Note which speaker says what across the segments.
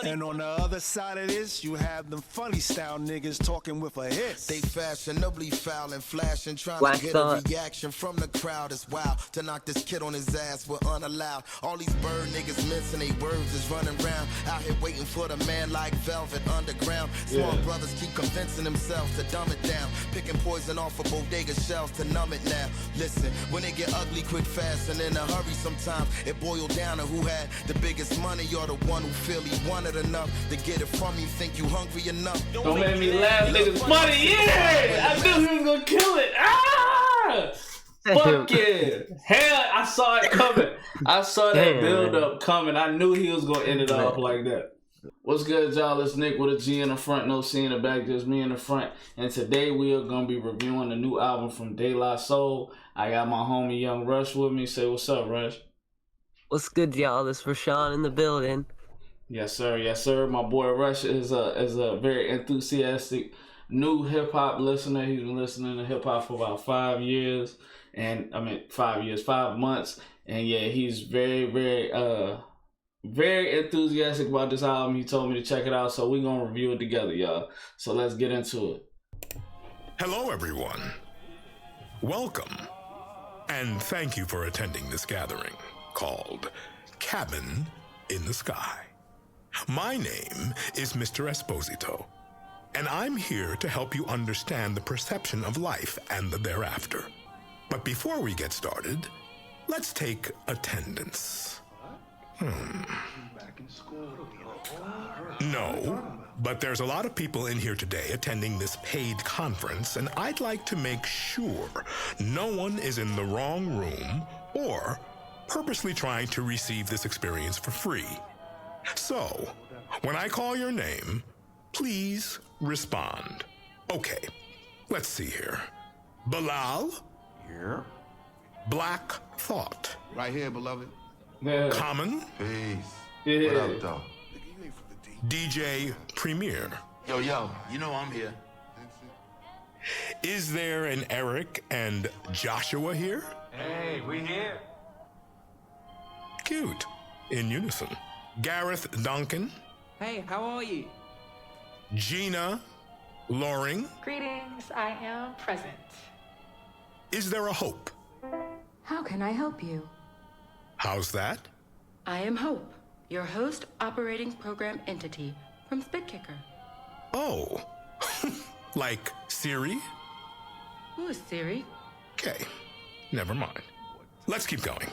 Speaker 1: And on the other side of this, you have them funny style niggas talking with a hiss.
Speaker 2: They fashionably foul and flashing, trying
Speaker 3: Black
Speaker 2: to get
Speaker 3: Thought.
Speaker 2: a reaction from the crowd. It's wild to knock this kid on his ass with unallowed. All these bird niggas missing their words is running around out here waiting for the man like Velvet Underground. Small brothers keep convincing themselves to dumb it down, picking poison off of bodega shelves to numb it now. Listen, when it get ugly quick fast and in a hurry, sometimes it boil down to who had the biggest money or the one who feel he wanted enough to get it from you. Think you hungry enough?
Speaker 4: Don't make me laugh, niggas. Money, yeah! I knew he was gonna kill it. Ah! Fuck yeah! Hell, I saw it coming. I saw that build up coming. I knew he was gonna end it off like that. What's good, y'all? It's Nick with a G in the front, no C in the back, just me in the front. And today we are gonna be reviewing the new album from De La Soul. I got my homie Young Rush with me. Say what's up, Rush.
Speaker 3: What's good, y'all? This Rushon in the building.
Speaker 4: Yes, sir. Yes, sir. My boy Rush is a very enthusiastic new hip hop listener. He's been listening to hip hop for about 5 years, and 5 months. And yeah, he's very, very enthusiastic about this album. He told me to check it out, so we're gonna review it together, y'all. So let's get into it.
Speaker 5: Hello, everyone. Welcome, and thank you for attending this gathering called Cabin in the Sky. My name is Mr. Esposito, and I'm here to help you understand the perception of life and the thereafter. But before we get started, let's take attendance. No, but there's a lot of people in here today attending this paid conference, and I'd like to make sure no one is in the wrong room or purposely trying to receive this experience for free. So, when I call your name, please respond. Okay, let's see here. Bilal?
Speaker 6: Here.
Speaker 5: Black Thought.
Speaker 6: Right here, beloved.
Speaker 4: Yeah.
Speaker 5: Common?
Speaker 6: Peace.
Speaker 4: Yeah.
Speaker 6: What up, though?
Speaker 5: DJ Premier.
Speaker 7: Yo, you know I'm here.
Speaker 5: Is there an Eric and Joshua here?
Speaker 7: Hey, we here.
Speaker 5: Cute. In unison. Gareth Duncan.
Speaker 8: Hey, how are you?
Speaker 5: Gina Loring.
Speaker 9: Greetings, I am present.
Speaker 5: Is there a Hope?
Speaker 9: How can I help you?
Speaker 5: How's that?
Speaker 9: I am Hope, your host operating program entity from Spitkicker.
Speaker 5: Oh. Like Siri?
Speaker 9: Who is Siri?
Speaker 5: Okay. Never mind. Let's keep going.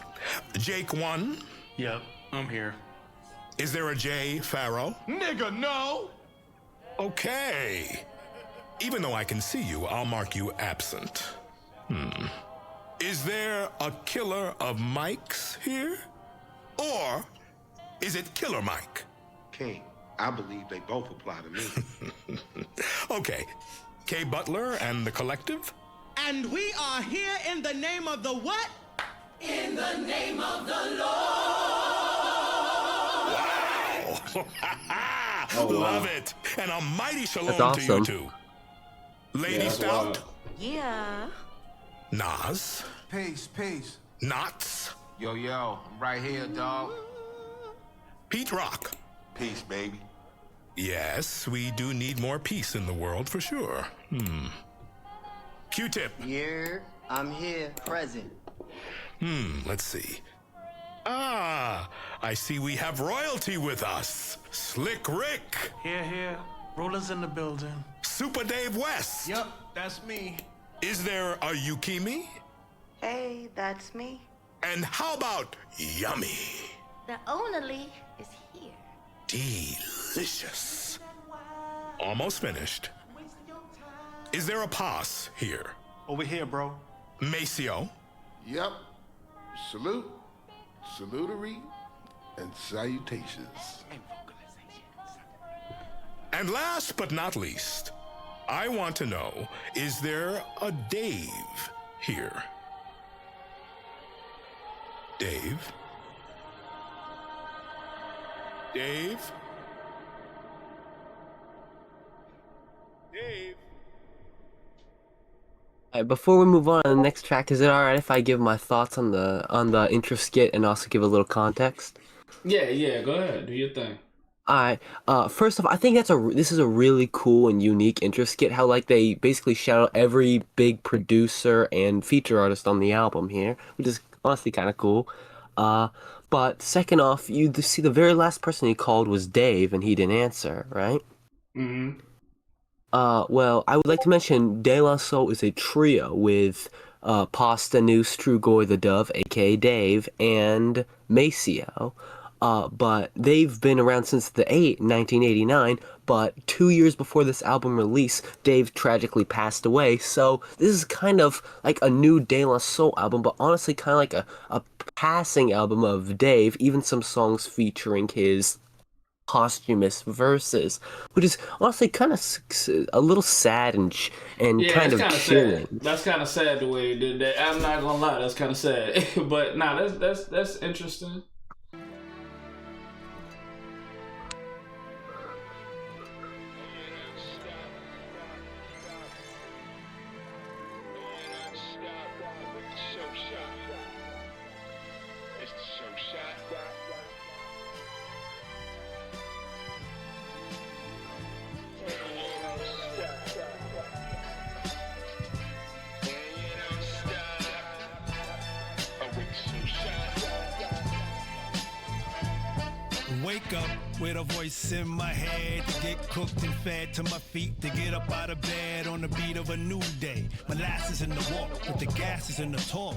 Speaker 5: Jake 1.
Speaker 7: Yep, I'm here.
Speaker 5: Is there a Jay Farrow?
Speaker 6: Nigga, no!
Speaker 5: Okay. Even though I can see you, I'll mark you absent. Is there a killer of mics here? Or is it Killer Mike?
Speaker 6: King, I believe they both apply to me.
Speaker 5: Okay. Kay Butler and the Collective?
Speaker 10: And we are here in the name of the what? In the name of the Lord.
Speaker 5: Wow. Love it. And a mighty shalom
Speaker 3: That's awesome.
Speaker 5: to you two. Lady
Speaker 4: Yeah,
Speaker 5: Stout?
Speaker 4: wild.
Speaker 9: Yeah.
Speaker 5: Nas?
Speaker 6: Peace.
Speaker 5: Knots?
Speaker 7: Yo, I'm right here, dog.
Speaker 5: Pete Rock?
Speaker 6: Peace, baby.
Speaker 5: Yes, we do need more peace in the world for sure. Q-Tip?
Speaker 8: I'm here, present.
Speaker 5: Let's see. Ah, I see we have royalty with us. Slick Rick.
Speaker 10: Here. Rollers in the building.
Speaker 5: Super Dave West.
Speaker 10: Yup, that's me.
Speaker 5: Is there a Yukimi?
Speaker 9: Hey, that's me.
Speaker 5: And how about Yummy?
Speaker 9: The only is here.
Speaker 5: Delicious. Almost finished. Is there a Pos here?
Speaker 10: Over here, bro.
Speaker 5: Maceo?
Speaker 6: Yep. Salute, salutary, and salutations.
Speaker 5: And last but not least, I want to know, is there a Dave here? Dave? Dave? Dave?
Speaker 3: Alright, before we move on to the next track, is it alright if I give my thoughts on the intro skit and also give a little context?
Speaker 4: Yeah, go ahead. Do your thing.
Speaker 3: Alright, first off, I think this is a really cool and unique intro skit, how like they basically shout out every big producer and feature artist on the album here, which is honestly kind of cool. But second off, you see the very last person he called was Dave, and he didn't answer, right?
Speaker 4: Mm-hmm.
Speaker 3: Well, I would like to mention De La Soul is a trio with Pasta Noose, Trugoy the Dove, aka Dave, and Maceo. But they've been around since the 1989, but 2 years before this album release, Dave tragically passed away, so this is kind of like a new De La Soul album, but honestly kind of like a passing album of Dave, even some songs featuring his posthumous verses, which is honestly kind of a little sad and kind of chilling.
Speaker 4: Sad. That's kind of sad the way he did that. I'm not gonna lie, that's kind of sad. But nah, that's interesting.
Speaker 1: Wake up with a voice in my head to get cooked and fed to my feet, to get up out of bed on the beat of a new day. Molasses in the walk, but the gas is in the talk.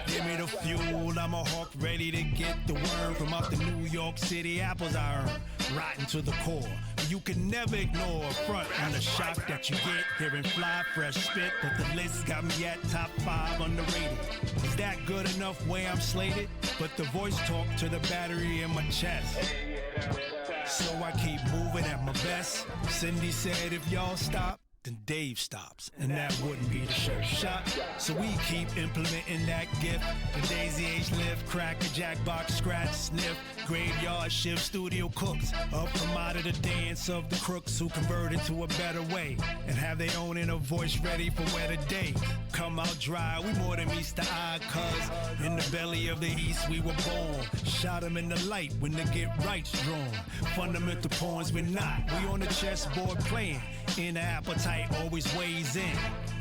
Speaker 1: Give me the fuel, I'm a hawk ready to get the worm from out the New York City apples I earn, rotten to the core. You can never ignore a front on the shock that you get hearing fly fresh spit, but the list got me at top 5 underrated. Is that good enough way I'm slated? But the voice talk to the battery in my chest. So I keep moving at my best. Cindy said if y'all stop, then Dave stops, and that wouldn't be the show shot. So we keep implementing that gift. The Daisy Age lift, crack a jackbox, scratch, sniff, graveyard shift, studio cooks, up from out of the dance of the crooks who converted to a better way and have their own inner voice ready for wetter days. Come out dry, we more than meets the eye, cuz in the belly of the east we were born. Shot them in the light when the get right's drawn. Fundamental pawns we're not, we on the chessboard playing. In the appetite always weighs in,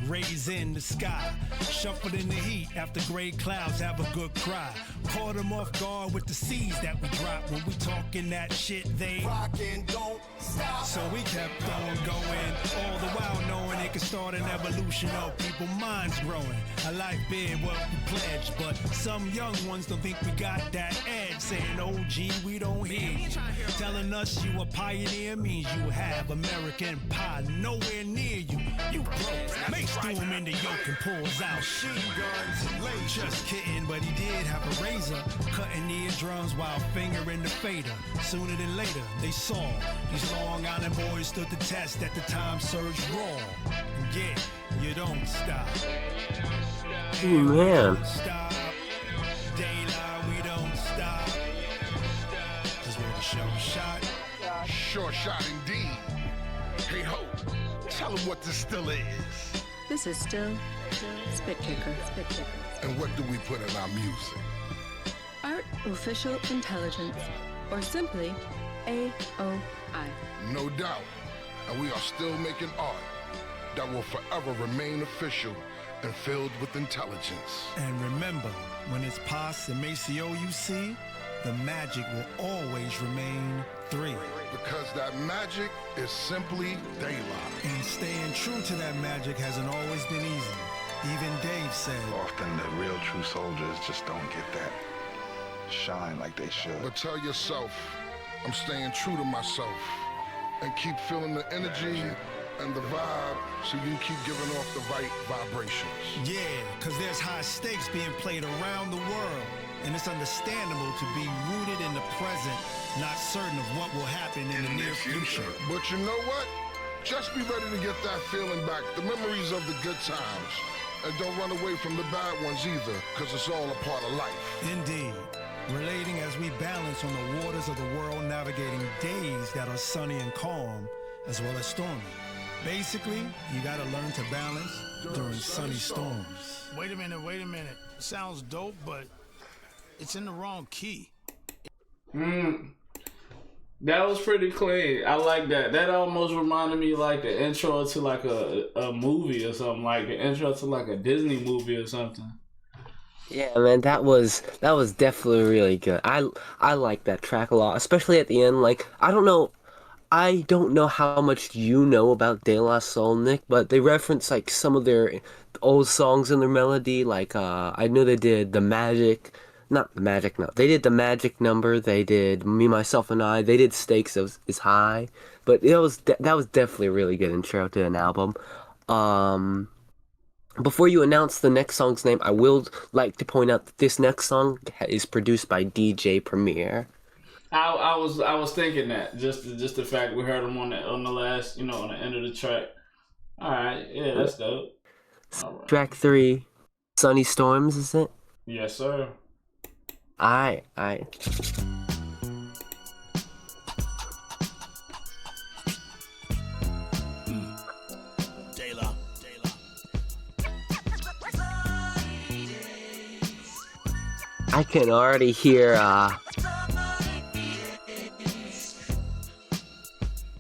Speaker 1: raise in the sky, shuffled in the heat after gray clouds have a good cry. Caught them off guard with the seeds that we drop when we talking that shit they rockin' don't stop. So we kept on going, all the while knowing it could start an evolution of people minds growing. A life bid what we pledged, but some young ones don't think we got that edge, saying OG we don't hear you. Telling us you a pioneer means you have American pie nowhere near you. You broke, makes threw him in the yoke and pulls out machine guns and lasers. Just kidding, but he did have a razor, cutting eardrums while fingering the fader. Sooner than later, they saw these Long Island boys stood the test at the time surge raw. Yeah, you don't stop.
Speaker 3: Oh man.
Speaker 1: Stop. Daylight, we don't stop. 'Cause we're the show shot.
Speaker 6: Short shot indeed. Hey ho, tell them what this still is.
Speaker 9: This is still Spit Kicker.
Speaker 6: And what do we put in our music?
Speaker 9: Art Official Intelligence, or simply AOI.
Speaker 6: No doubt. And we are still making art that will forever remain official and filled with intelligence.
Speaker 1: And remember, when it's Pos and Maceo you see, the magic will always remain 3.
Speaker 6: Because that magic is simply daylight.
Speaker 1: And staying true to that magic hasn't always been easy. Even Dave said,
Speaker 11: often the real true soldiers just don't get that shine like they should.
Speaker 6: But tell yourself, I'm staying true to myself. And keep feeling the energy and the vibe so you can keep giving off the right vibrations.
Speaker 1: Yeah, because there's high stakes being played around the world. And it's understandable to be rooted in the present, not certain of what will happen in the near future.
Speaker 6: But you know what? Just be ready to get that feeling back, the memories of the good times. And don't run away from the bad ones either, because it's all a part of life.
Speaker 1: Indeed. Relating as we balance on the waters of the world, navigating days that are sunny and calm, as well as stormy. Basically, you gotta learn to balance during sunny storms.
Speaker 12: Wait a minute. Sounds dope, but it's in the wrong key.
Speaker 4: That was pretty clean. I like that. That almost reminded me like the intro to like a movie or something, like the intro to like a Disney movie or something.
Speaker 3: Yeah, man, that was definitely really good. I like that track a lot, especially at the end. Like, I don't know how much you know about De La Soul, Nick, but they reference like some of their old songs in their melody. Like, I know they did They did the Magic Number. They did Me, Myself, and I. They did Stakes is High. But that was definitely a really good intro to an album. Before you announce the next song's name, I will like to point out that this next song is produced by DJ Premier.
Speaker 4: I was thinking that just the fact we heard him on the last, on the end of the track. All right, yeah, that's dope. Right.
Speaker 3: Track 3, Sunny Storms, is it?
Speaker 4: Yes, sir.
Speaker 3: All right. I can already hear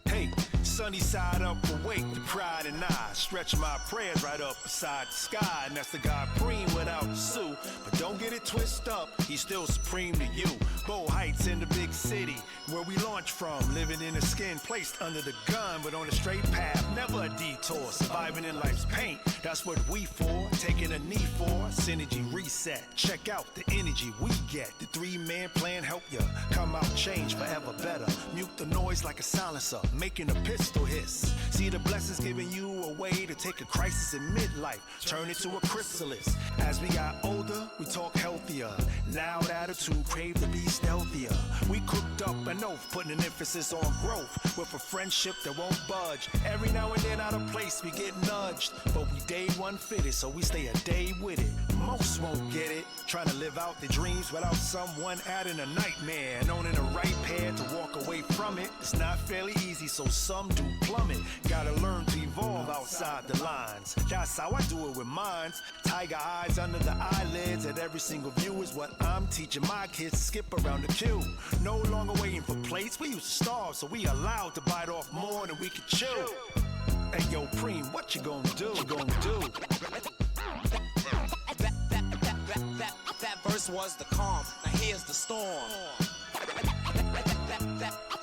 Speaker 1: Hey, sunny side up, awake the pride and I stretch my prayers right up beside the sky, and that's the God Preem without Sue. But don't get it twisted up, he's still supreme to you. Bow Heights in the big city where we launch from, living in a skin placed under the gun, but on a straight path, never a detour, surviving in life's paint. That's what we for, taking a knee for, synergy reset. Check out the energy we get. The 3-man plan help you come out change forever better. Mute the noise like a silencer, making a pistol hiss. See the blessings giving you a way to take a crisis in midlife, turn it to a chrysalis. As we got older, we talk healthier. Loud attitude, crave to be stealthier. We cooked up an oath, putting an emphasis on growth, with a friendship that won't budge. Every now and then out of place we get nudged, but we day one fitted, so we stay a day with it. Most won't get it, trying to live out their dreams without someone adding a nightmare. And owning the right pair to walk away from it, it's not fairly easy, so some do plummet. Gotta learn to evolve outside the lines. That's how I do it with mines. Tiger eyes under the eyelids at every single view is what I'm teaching my kids to skip around the queue. No longer waiting for plates, we used to starve, so we allowed to bite off more than we could chew. Hey yo, Preem, what you gonna do?
Speaker 13: That verse was the calm, now here's the storm.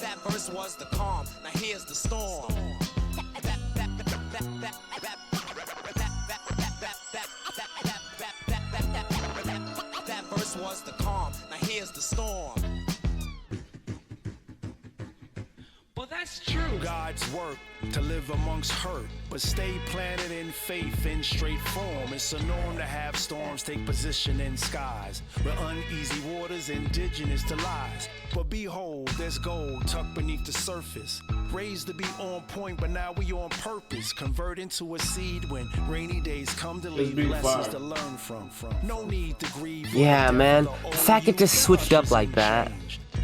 Speaker 13: That verse was the calm, now here's the storm. That verse was the calm, now here's the storm.
Speaker 1: Well, that's true. God's work to live amongst hurt, but stay planted in faith in straight form. It's a norm to have storms take position in skies, where uneasy waters indigenous to lies. But behold, there's gold tucked beneath the surface. Raised to be on point, but now we on purpose. Convert into a seed when rainy days come to leave lessons to learn from. No need to grieve.
Speaker 3: Yeah, man. The fact it just switched up like that.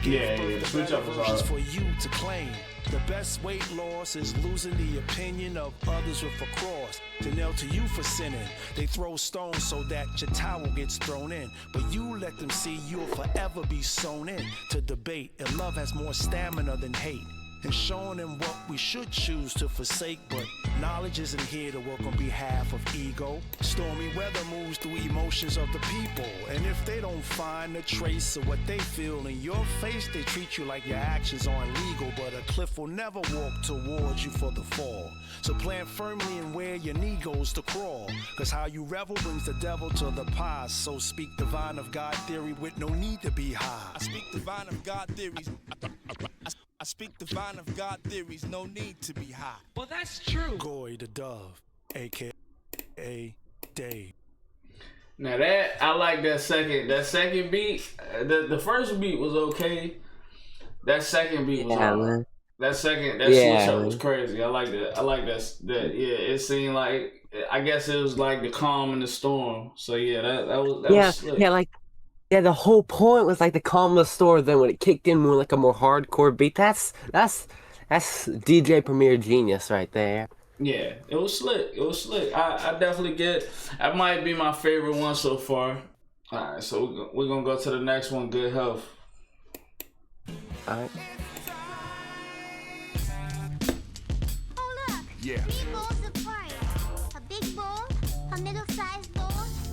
Speaker 4: Yeah, the switch up was hard.
Speaker 1: For you to claim. The best weight loss is losing the opinion of others with a cross. To nail to you for sinning. They throw stones so that your towel gets thrown in. But you let them see you'll forever be sewn in to debate. And love has more stamina than hate. And showing them what we should choose to forsake. But knowledge isn't here to work on behalf of ego. Stormy weather moves through emotions of the people. And if they don't find a trace of what they feel in your face, they treat you like your actions aren't legal. But a cliff will never walk towards you for the fall. So plant firmly in where your knee goes to crawl. Cause how you revel brings the devil to the past. So speak divine of God theory with no need to be high.
Speaker 13: I speak divine of God theories. I speak divine of God theories, no need to be high.
Speaker 1: Well, that's true. Goy the Dove, a.k.a. Dave.
Speaker 4: Now that, I like that second beat. The first beat was okay. That second beat was hard. That switch up was crazy. I like that. It seemed like, I guess it was like the calm and the storm. So yeah, that was slick.
Speaker 3: Yeah, the whole point was like the calm of the storm. Then when it kicked in more like a more hardcore beat, that's DJ Premier genius right there.
Speaker 4: Yeah, it was slick. I definitely get. That might be my favorite one so far. All right, so we're gonna go to the next one. Good Health.
Speaker 3: All right.
Speaker 6: Yeah.
Speaker 14: 3 bowls of porridge. A big bowl, a middle-sized bowl,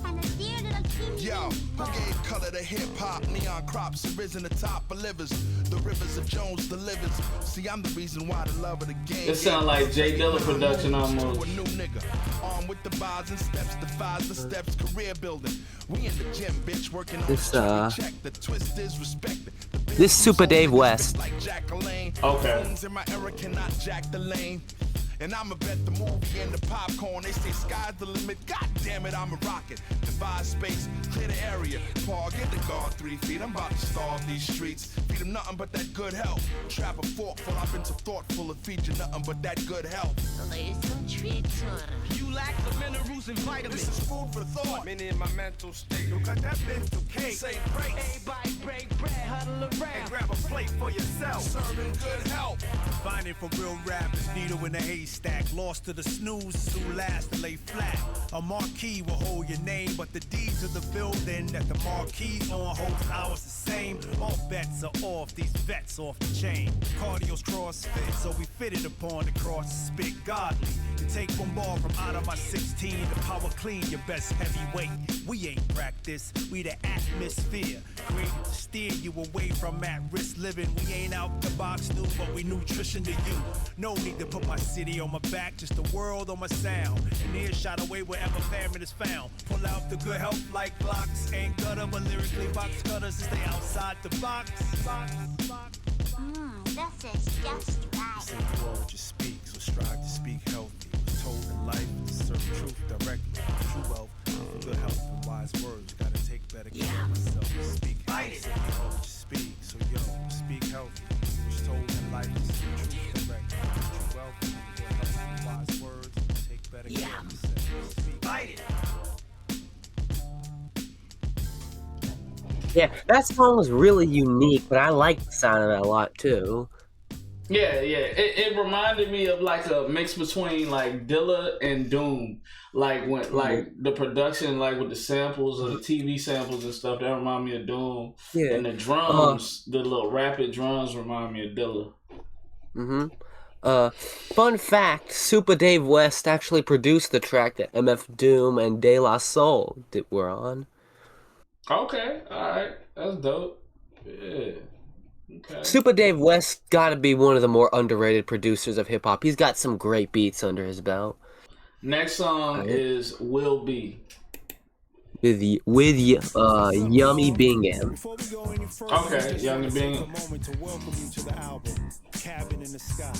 Speaker 14: and a dear little teeny
Speaker 13: Yo, who gave color to hip-hop? Neon crops have risen the top of livers. The rivers of Jones delivers. See, I'm the reason why the love of the game.
Speaker 4: It sound like Jay Dilla production almost.
Speaker 13: A new nigga, armed with the bars and steps, defies the steps, career building. We in the gym, bitch, working on the check. The twist is respected.
Speaker 3: This Super Dave West.
Speaker 4: Okay.
Speaker 13: In my era cannot jack the lane. And I'ma bet the movie and the popcorn. They say sky's the limit. God damn it, I'm a rocket. Divide space, clear the area. Paul, get the guard 3 feet. I'm about to starve these streets. Feed them nothing but that good health. Trap a fork full up into thoughtful and feed you nothing but that good health.
Speaker 10: Some tricks on them. You lack the minerals and vitamins.
Speaker 13: This is food for thought.
Speaker 10: Many in my mental state. Don't cut that mental cake.
Speaker 13: Say break.
Speaker 10: Everybody break bread, huddle around.
Speaker 13: And grab a plate for yourself. Serving good health.
Speaker 1: Finding for real rappers, needle in the haystack. Lost to the snooze, who last to lay flat. A marquee will hold your name, but the deeds of the building that the marquee's on holds ours the same. All bets are off, these vets off the chain. Cardio's CrossFit, so we fitted upon the cross to spit godly. To take one ball from out of my 16, to power clean your best heavyweight. We ain't practice, we the atmosphere. Created to steer you away from at-risk living. We ain't out the box new, but we nutrition to you. No need to put my city on my back, just the world on my sound. An earshot away wherever famine is found. Pull out the good help like blocks. Ain't gutter, but lyrically box cutters to stay outside the box.
Speaker 14: This is just right.
Speaker 1: Say the word you speak, so strive to speak healthy. Was told in life to serve truth directly. True wealth, good health, and wise words. Gotta take better care of myself. Speak healthy. Say the word you speak, so yo, speak healthy. Was told in life to serve truth directly. True wealth, good health, and wise words. Take better care of myself. Speak healthy.
Speaker 3: Yeah, that song was really unique, but I like the sound of it a lot too.
Speaker 4: Yeah. It reminded me of like a mix between like Dilla and Doom. Like when like the production, like with the samples of the TV samples and stuff, that remind me of Doom.
Speaker 3: Yeah.
Speaker 4: And the drums, the little rapid drums remind me of Dilla.
Speaker 3: Fun fact, Super Dave West actually produced the track that MF Doom and De La Soul were on.
Speaker 4: Okay, alright. That's dope. Yeah. Okay.
Speaker 3: Super Dave West gotta be one of the more underrated producers of hip hop. He's got some great beats under his belt.
Speaker 4: Next song is Will Be.
Speaker 3: With Yummy Bingham.
Speaker 4: Okay, Yummy Bingham.
Speaker 1: To welcome you to the album, Cabin in the Sky.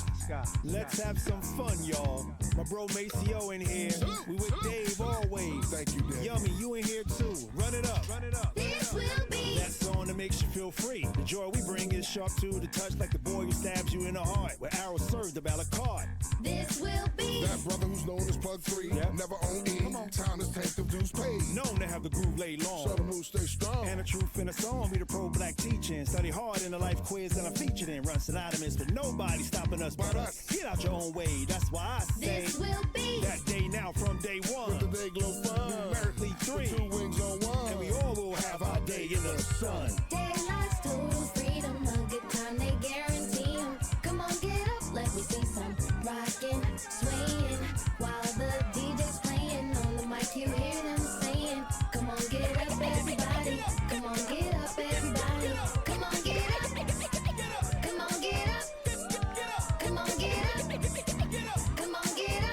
Speaker 1: Let's have some fun, y'all. My bro Maceo in here. We with Dave always.
Speaker 6: Thank you, Dave.
Speaker 1: Yummy, you in here too. Run it up.
Speaker 14: This will be.
Speaker 1: That song that makes you feel free. The joy we bring is sharp to the touch, like the boy who stabs you in the heart. Where arrows served about a card.
Speaker 14: This will be.
Speaker 6: That brother who's known as Plug 3, never on E. Time to take the dues paid.
Speaker 1: Known to have the groove laid long.
Speaker 6: Show them who stay strong.
Speaker 1: And the truth in a song, be the pro-black teaching. Study hard in the life quiz that I'm featured in. Run synonymous, but nobody stopping us but us. Get out your own way, that's why I say
Speaker 14: This will be.
Speaker 1: that day now from day one.
Speaker 6: With the day glow fun.
Speaker 1: Numerically 3.
Speaker 6: 2 wings on one.
Speaker 1: And we all will have our day in the sun.
Speaker 14: Daylight's total freedom. A good time they guarantee 'em. Come on, get up, let me see some rockin', swaying. While the DJ's playing on the mic, you hear them saying, come on, get up, everybody. Come on, get up, everybody. Come on, get up. Come on, get up. Come on, get up. Come on, get up. Come on, get up.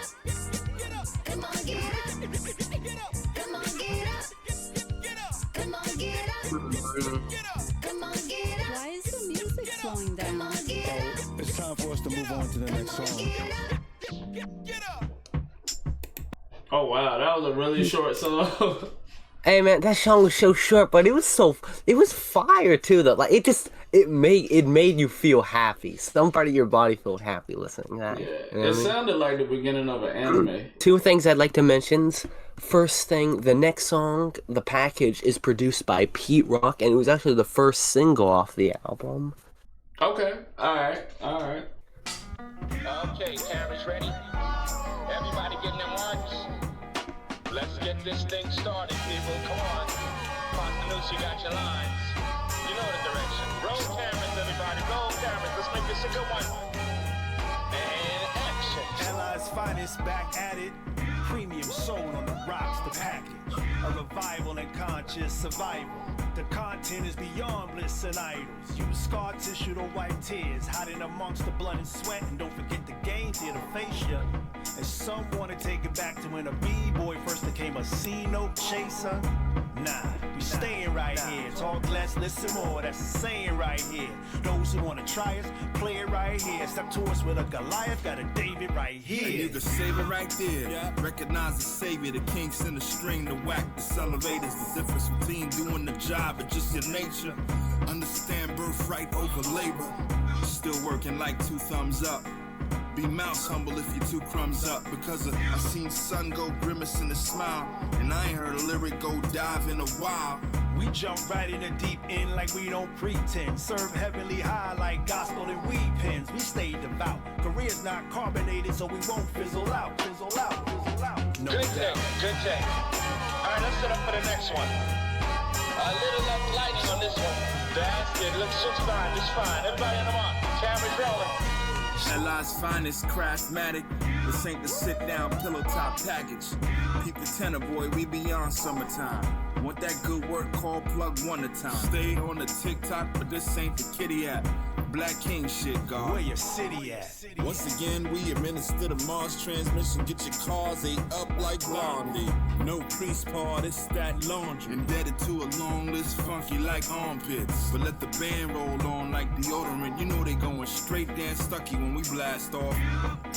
Speaker 14: Come on, get up. Come on, get up. Come on, get up.
Speaker 15: Why is the music slowing down?
Speaker 14: Come on, get up.
Speaker 1: It's time for us to move on to the next song.
Speaker 4: Oh wow, that was a really short song.
Speaker 3: Hey man, that song was so short, but it was fire too though. Like it made you feel happy. Some part of your body felt happy listening to that.
Speaker 4: Yeah,
Speaker 3: You know
Speaker 4: it
Speaker 3: what I mean?
Speaker 4: sounded like the beginning of an anime.
Speaker 3: Two things I'd like to mention. First thing, the next song, The Package, is produced by Pete Rock, and it was actually the first single off the album.
Speaker 4: Okay, alright.
Speaker 16: Okay, cameras ready? Everybody getting them ones? Let's get this thing started, people. Come on. Pop you got your lines. You know the direction. Roll cameras, everybody. Roll cameras. Let's make this a good one. And action.
Speaker 1: Allies fighting finest back at it. Premium soul on the rocks, the package. A revival and conscious survival. The content is beyond bliss and idols. Use scar tissue to wipe tears, hiding amongst the blood and sweat. And don't forget the games here to face ya. And some wanna take it back to when a B-boy first became a C-note chaser. Nah, we staying right here. Talk less, listen more. That's the saying right here. Those who wanna try us, play it right here. Step to us with a Goliath, got a David right here.
Speaker 13: And you can save it right there. Yeah. Recognize the savior, the kinks in the string, the whack, the elevators. The difference between doing the job and just your nature. Understand birthright over labor. Still working like 2 thumbs up. Be mouse humble if you 2 crumbs up. Because I seen sun go grimace in a smile, and I ain't heard a lyric go dive in a while.
Speaker 1: We jump right in the deep end like we don't pretend. Serve heavenly high like gospel and weed pens. We stay devout. Career's not carbonated, so we won't fizzle out. Fizzle out, fizzle out. No
Speaker 16: Good thing, good thing. All right, let's set up for the next one. A little less lighting on this one. That's it. Looks just fine, just fine. Everybody on the mark. Cameras rolling.
Speaker 13: LI's finest, craftmatic. This ain't the sit-down pillow top package. Peep the tenor, boy, we beyond summertime. Want that good work, call plug 1 a time. Stay on the TikTok, but this ain't the kitty app. Black King shit, God.
Speaker 1: Where your city at?
Speaker 13: Once again, we administer the Mars transmission. Get your cars ate up like Blondie. No priest part, it's that laundry. Indebted to a long list, funky like armpits. But let the band roll on like deodorant. You know they going straight Dan Stucky when we blast off.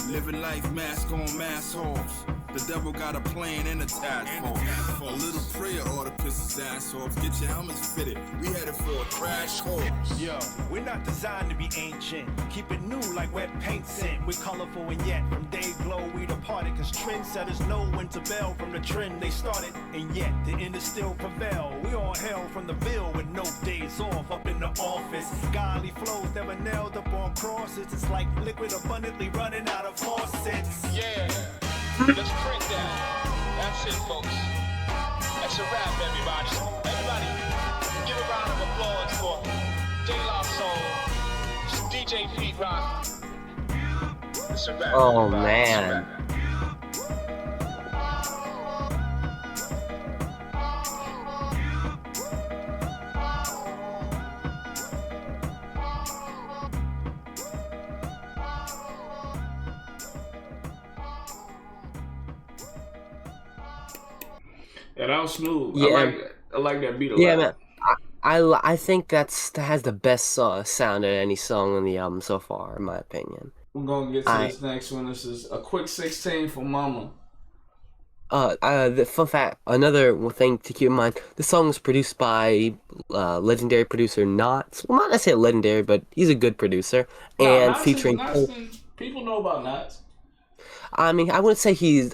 Speaker 13: Living life, mask on, mask off. The devil got a plan and a task force. A little prayer ought to piss his ass off. Get your helmets fitted. We headed for a crash course.
Speaker 1: Yo, we're not designed to be ancient. Keep it new like wet paint scent. We're colorful and yet from day glow we departed. Cause trendsetters know when to bail from the trend they started. And yet the end is still prevail. We all hail from the Ville with no days off up in the office. Godly flows never nailed up on crosses. It's like liquid abundantly running out of faucets.
Speaker 16: Yeah. Let's print that. That's it, folks. That's a wrap, everybody. Everybody, give a round of applause for De La Soul, DJ Pete Rock. It's a wrap.
Speaker 3: Oh,
Speaker 16: everybody.
Speaker 3: man.
Speaker 4: Yeah, that was smooth.
Speaker 3: Yeah.
Speaker 4: I like that beat a lot.
Speaker 3: Yeah, man. I think that has the best sound of any song on the album so far, in my opinion.
Speaker 4: We're gonna get to this next one. This is a quick 16 for Mama.
Speaker 3: The fun fact, another thing to keep in mind, this song was produced by legendary producer Knots. Well, not necessarily legendary, but he's a good producer. And
Speaker 4: Knots
Speaker 3: featuring
Speaker 4: people know about Knots.
Speaker 3: I mean, I wouldn't say he's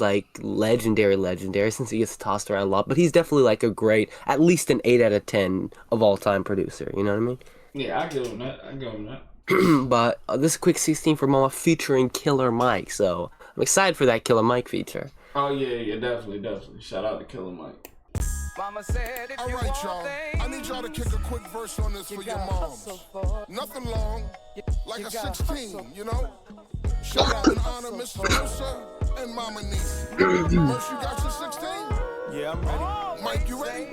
Speaker 3: like legendary since he gets tossed around a lot, but he's definitely like a great, at least an 8 out of 10 of all time producer. You know what I mean?
Speaker 4: Yeah, I give him that.
Speaker 3: But this is Quick 16 for Mama featuring Killer Mike, so I'm excited for that Killer Mike feature.
Speaker 4: Oh yeah, definitely. Shout out to Killer Mike.
Speaker 6: Mama said if you want y'all, I need y'all to kick a quick verse on this for your moms. Nothing long, like a 16, you know? Shout out and honor Mr. Mercer and Mama Niece. Merce, you got your 16?
Speaker 1: Yeah, I'm ready.
Speaker 6: Mike, you ready?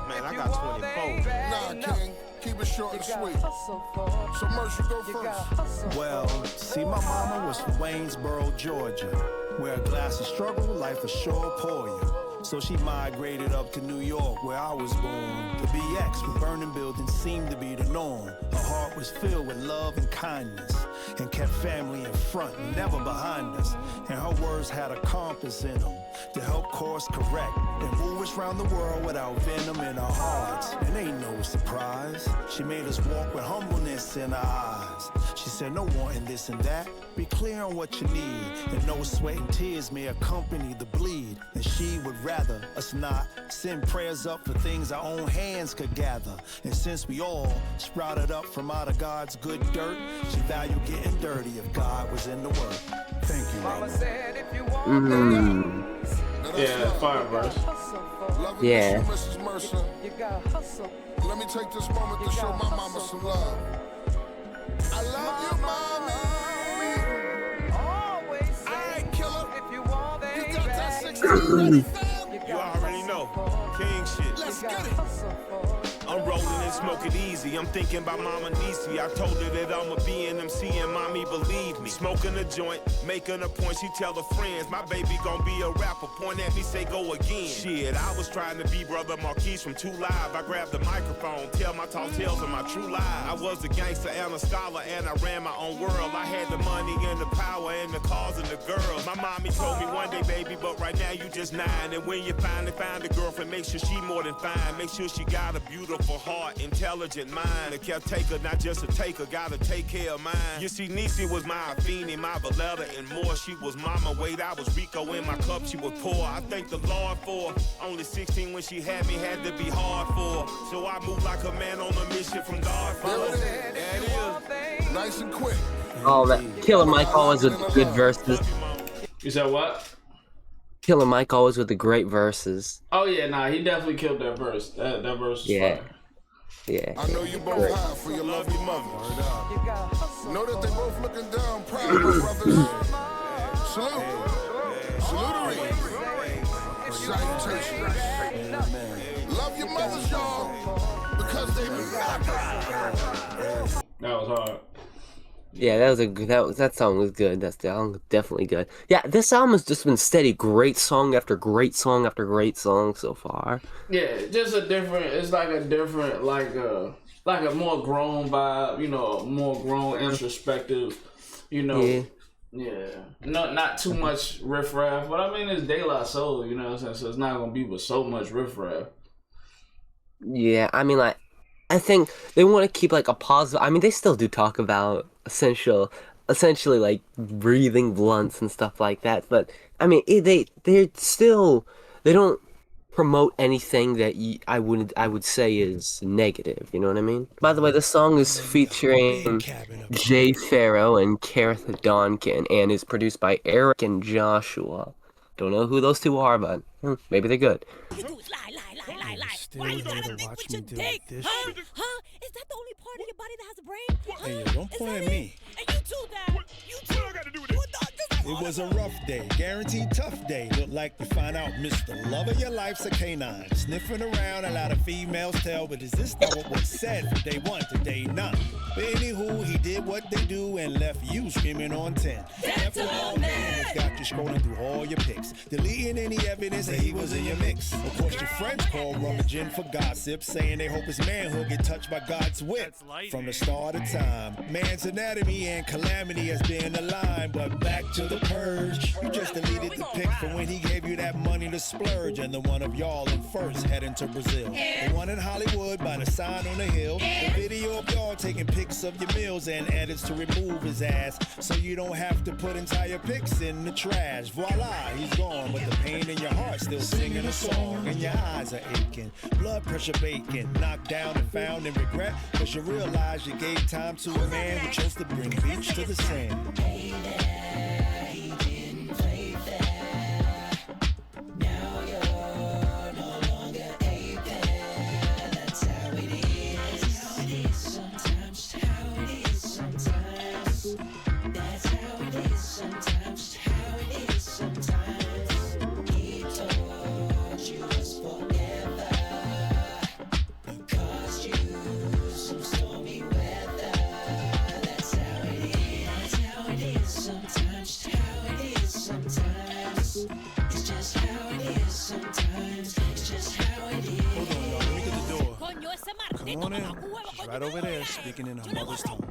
Speaker 1: Man, I got 24.
Speaker 6: Nah, King. Keep it short and sweet. So Merce, you go first.
Speaker 1: Well, see, my mama was from Waynesboro, Georgia. Where a glass of struggle, life is sure pour you. So she migrated up to New York, where I was born. The BX with burning buildings seemed to be the norm. Her heart was filled with love and kindness, and kept family in front, never behind us. And her words had a compass in them to help course correct and move us around the world without venom in our hearts. And ain't no surprise, she made us walk with humbleness in our eyes. She said, no wanting this and that, be clear on what you need, and no sweat and tears may accompany the bleed. And she would rather us not send prayers up for things our own hands could gather. And since we all sprouted up from out of God's good dirt, she valued getting dirty if God was in the work. Thank you, Mama.
Speaker 4: Yeah, fire verse.
Speaker 3: Yeah.
Speaker 6: Mrs. Mercer. Let me take this moment to show my mama some love. I love you, mommy. I
Speaker 17: You already know. King shit. Let's get it. I'm rolling and smoking easy. I'm thinking about Mama Nisi. I told her that I'ma be an MC and mommy believe me. Smoking a joint, making a point. She tell her friends, my baby gon' be a rapper. Point at me, say go again. Shit, I was trying to be Brother Marquise from 2 Live. I grabbed the microphone, tell my tall tales of my true life. I was a gangster and a scholar and I ran my own world. I had the money and the power and the cars and the girls. My mommy told me one day, baby, but right now you just 9. And when you finally find a girlfriend, make sure she more than fine. Make sure she got a beautiful heart, intelligent mind. A caretaker, not just a taker, gotta take care of mine. You see, Nisi was my Afeni, my Valletta, and more. She was Mama Wade, I was Rico in my cup, she was poor. I thank the Lord for only 16 when she had me, had to be hard for. So I moved like a man on a mission from God.
Speaker 6: There it is. Nice and quick.
Speaker 3: Oh, that Killer Mike always with good verses.
Speaker 4: You said what?
Speaker 3: Killer Mike always with the great verses.
Speaker 4: Oh yeah, nah, he definitely killed that verse. That verse was fire.
Speaker 3: Yeah.
Speaker 6: I know you both high for your lovely mothers. Know that they both looking down proud of you, brothers. Salute. Salutery. Salutations. Love your mothers, y'all, because they matter.
Speaker 4: That was hard.
Speaker 3: Yeah, that song was good. That song was definitely good. Yeah, this album has just been steady, great song after great song after great song so far.
Speaker 4: Yeah, just a different. It's like a different, like a more grown vibe. You know, more grown, introspective. You know, yeah. Not too much riffraff, but I mean it's De La Soul. You know what I'm saying? So it's not gonna be with so much riffraff.
Speaker 3: Yeah, I mean, like, I think they want to keep like a positive. I mean, they still do talk about essentially like breathing blunts and stuff like that. But I mean, they don't promote anything that I would say is negative. You know what I mean? By the way, the song is featuring Jay Farrow and Kareth Donkin and is produced by Eric and Joshua. Don't know who those two are, but maybe they're good.
Speaker 1: Still here to watch me do like this shit.
Speaker 18: Huh? Is that the only part of your body that has a brain?
Speaker 1: Hey, yo, don't point at me.
Speaker 18: And you too, Dad. You too. What I gotta do with it?
Speaker 1: It was a rough day, guaranteed tough day. Looked like you find out Mr. Love of your life's a canine. Sniffing around, a lot of females tell, but is this not what was said from day 1 to day 9? But anywho, he did what they do and left you screaming on 10. Death to all men. Got you scrolling through all your pics, deleting any evidence that he was in your mix. Of course, your friends call rummaging for gossip, saying they hope his manhood get touched by God's whip. From the start of time, man's anatomy and calamity has been aligned, but back to the purge. You just deleted the pic from when he gave you that money to splurge, and the one of y'all in first heading to Brazil. The one in Hollywood by the sign on the hill. The video of y'all taking pics of your meals and edits to remove his ass, so you don't have to put entire pics in the trash. Voila, he's gone, but the pain in your heart still singing a song, and your eyes are aching, blood pressure baking, knocked down and found in regret, cause you realize you gave time to a man who chose to bring beach to the sand. Come on in. She's right over there, speaking in her mother's tongue.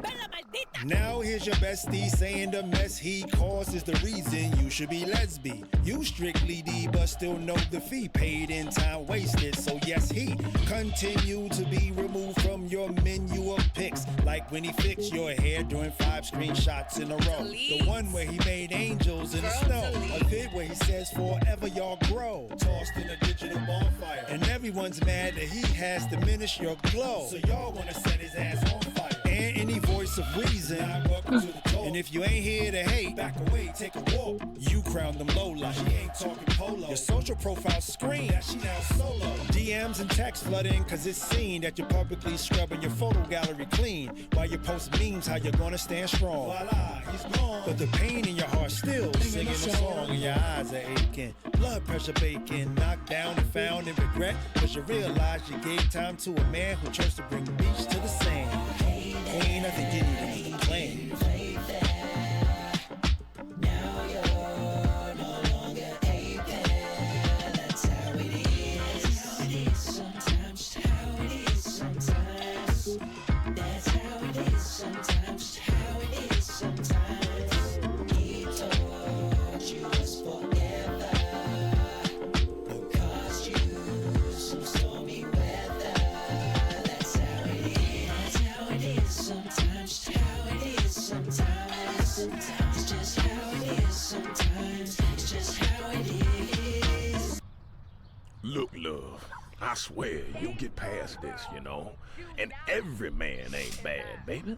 Speaker 1: Now here's your bestie saying the mess he caused is the reason you should be lesbian. You strictly D, but still know the fee. Paid in time wasted, so yes, he continue to be removed from your menu of pics. Like when he fixed your hair during 5 screenshots in a row. The one where he made angels in the snow. A vid where he says forever y'all grow. Tossed in a digital bonfire. And everyone's mad that he has diminished your glow. So y'all wanna set his ass on fire. And any voice of reason, welcome to the talk. And if you ain't here to hate, back away, take a walk. You crown them low like she ain't talking polo. Your social profile screen, she now solo. DMs and texts flooding, cause it's seen that you're publicly scrubbing your photo gallery clean. While you post memes, how you're gonna stand strong. Voila, he's But the pain in your heart still singing a song and your eyes are aching. Blood pressure baking, knocked down and found in regret. Cause you realize you gave time to a man who chose to bring the beach to the sand. Ain't nothing getting into the plan.
Speaker 17: Look, love, I swear you'll get past this, you know? And every man ain't bad, baby.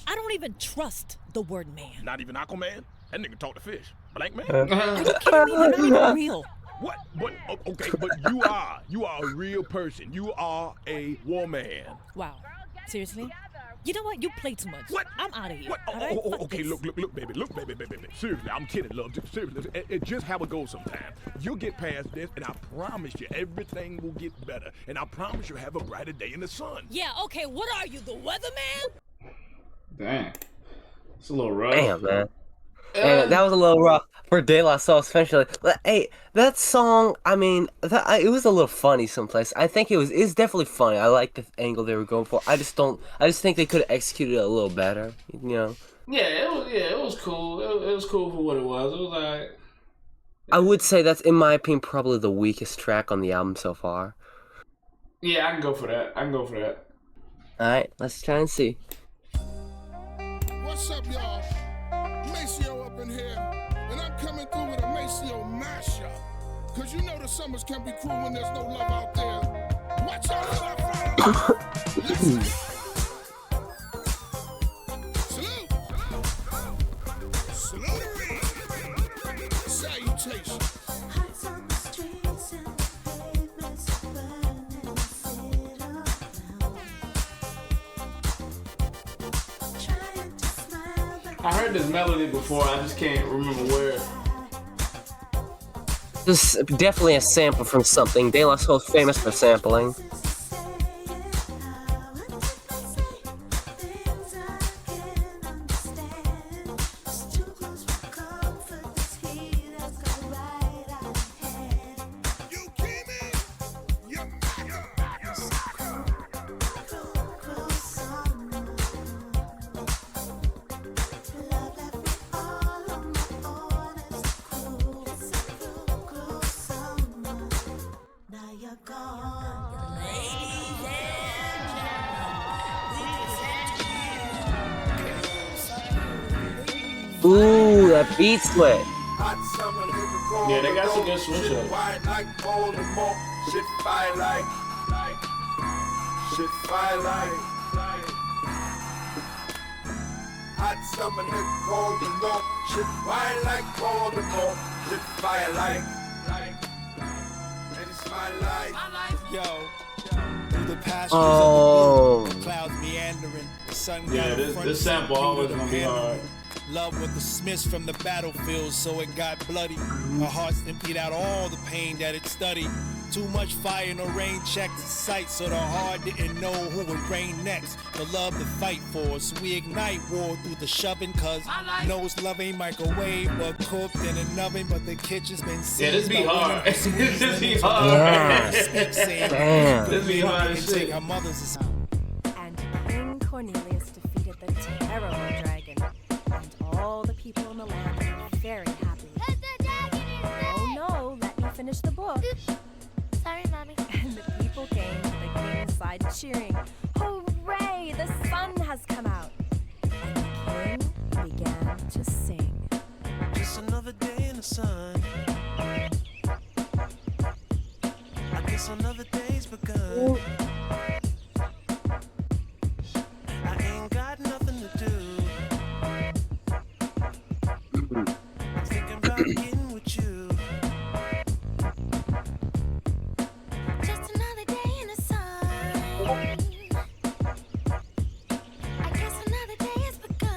Speaker 18: I don't even trust the word man.
Speaker 17: Not even Aquaman? That nigga talk to fish. Blank man?
Speaker 18: Are you kidding me? You're not even real.
Speaker 17: What? Okay, but you are a real person. You are a woman.
Speaker 18: Wow. Seriously? You know what? You play too much.
Speaker 17: What?
Speaker 18: I'm out of here.
Speaker 17: What?
Speaker 18: All right?
Speaker 17: Okay, look, baby. Look, baby. Seriously, I'm kidding, love. Seriously, it's just how it goes sometimes. You'll get past this, and I promise you, everything will get better. And I promise you'll have a brighter day in the sun.
Speaker 18: Yeah, okay, what are you, the weatherman?
Speaker 4: Dang. It's a little rough.
Speaker 3: Damn, man. And that was a little rough for De La Soul, especially. Hey, that song, I mean, it was a little funny someplace. I think it's definitely funny. I like the angle they were going for. I just think they could have executed it a little better, you know?
Speaker 4: Yeah, it was cool. It was cool for what it was. It was alright.
Speaker 3: I would say that's, in my opinion, probably the weakest track on the album so far.
Speaker 4: Yeah, I can go for that.
Speaker 3: Alright, let's try and see.
Speaker 6: What's up, y'all? Maceo up in here, and I'm coming through with a Maceo mashup. Cause you know the summers can be cruel when there's no love out there. Watch out for that fire. Listen. Salute. Salute. Salutations.
Speaker 14: Hearts on the streets and the pavements burning the city down. Trying to smile, but
Speaker 4: I heard this melody before. I just can't remember where.
Speaker 3: This is definitely a sample from something. De La Soul's famous for sampling. Ooh, that beat switch.
Speaker 4: Yeah, they got some good switch up.
Speaker 13: Shit fire like. Hot summer nigga cold and low. Shit fire like cold and low. Shit fire like. And it's my life.
Speaker 1: Yo. Through the pastures
Speaker 3: Oh.
Speaker 1: of the blue, clouds meandering, the sun
Speaker 4: Yeah,
Speaker 1: got a front
Speaker 4: this
Speaker 1: seat
Speaker 4: sample
Speaker 1: Peter
Speaker 4: always
Speaker 1: the
Speaker 4: gonna be
Speaker 1: Panther.
Speaker 4: hard.
Speaker 1: Love with the Smiths from the battlefield, so it got bloody. Her heart emptied out all the pain that it studied. Too much fire, no rain checked the sight, so the heart didn't know who would reign next. The love to fight for, so we ignite war through the shoving, cause knows love ain't microwave, but cooked in an oven, but the kitchen's been
Speaker 4: Yeah, this
Speaker 1: seized
Speaker 4: be
Speaker 1: by
Speaker 4: hard.
Speaker 1: women who squeeze
Speaker 4: This be
Speaker 1: lemons
Speaker 4: hard.
Speaker 1: with
Speaker 3: Yeah.
Speaker 1: respect, saying,
Speaker 3: Damn.
Speaker 4: This be hard as
Speaker 1: "You can take
Speaker 4: shit.
Speaker 1: our mothers."
Speaker 15: And King Cornelius defeated the terrible dragon, and all the people in the land were very happy. Oh no, let me finish the book.
Speaker 14: Sorry, Mommy.
Speaker 15: And the people came to the king's side cheering, "Hooray, the sun has come out!" And the king began to sing.
Speaker 10: Just another day in the sun. I guess another day's begun. I ain't got nothing to do. I'm thinking about getting with you.
Speaker 14: Just another day in the sun. I guess another day has begun.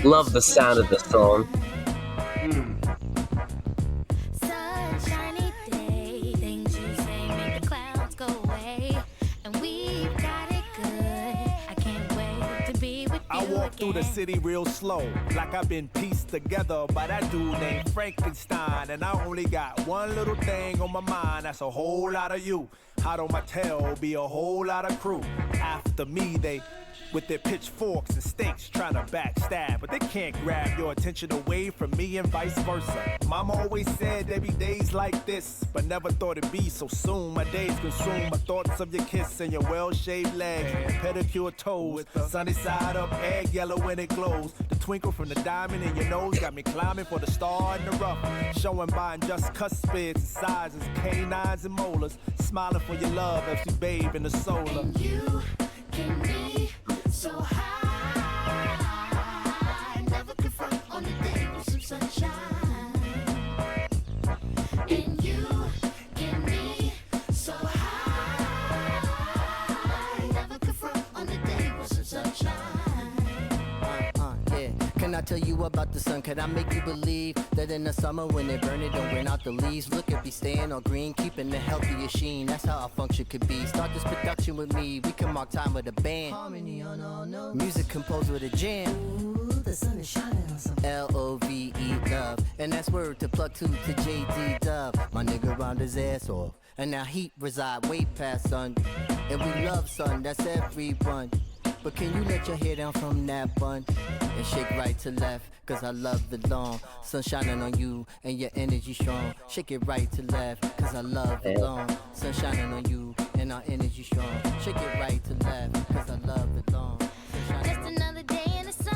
Speaker 3: Love the sound of the song.
Speaker 14: Sunshiny day, things you say make the clouds go away, and we've got it good. I can't wait to be with you
Speaker 19: I walk through the
Speaker 14: again.
Speaker 19: city real slow, like I've been pieced together by that dude named Frankenstein. And I only got one little thing on my mind, that's a whole lot of you. Hot on my tail, be a whole lot of crew. After me, they with their pitchforks and stakes trying to backstab, but they can't grab your attention away from me and vice versa. Mama always said there be days like this, but never thought it'd be so soon. My days consume my thoughts of your kiss and your well-shaved legs, pedicure toes, with the sunny side up, egg yellow when it glows. The twinkle from the diamond in your nose got me climbing for the star in the rough, showing by just cuspids and sizes, canines and molars, smiling for your love as we bathe in the solar.
Speaker 14: You can be so high, never confront on the day with some sunshine. And you can be so high, never confront on the day with some sunshine.
Speaker 20: Yeah. Can I tell you about the sun? Can I make you believe that in the summer when they burn it, don't burn out the leaves? Look at me staying all green, keeping the healthiest sheen. That's how our function could be. Start this production with me. We can mark time with a band. Harmony on all notes. Music composed with a jam. Ooh, the sun is shining on something. L-O-V-E, love. And that's word to plug to J.D. Dub. My nigga round his ass off. And now heat reside way past sun. And we love sun, that's everyone. But can you let your hair down from that bun and shake right to left? Cause I love the long sun shining on you and your energy strong. Shake it right to left, cause I love the long sun shining on you and our energy strong. Shake it right to left, cause I love the long sun shining
Speaker 14: Just another day in the sun.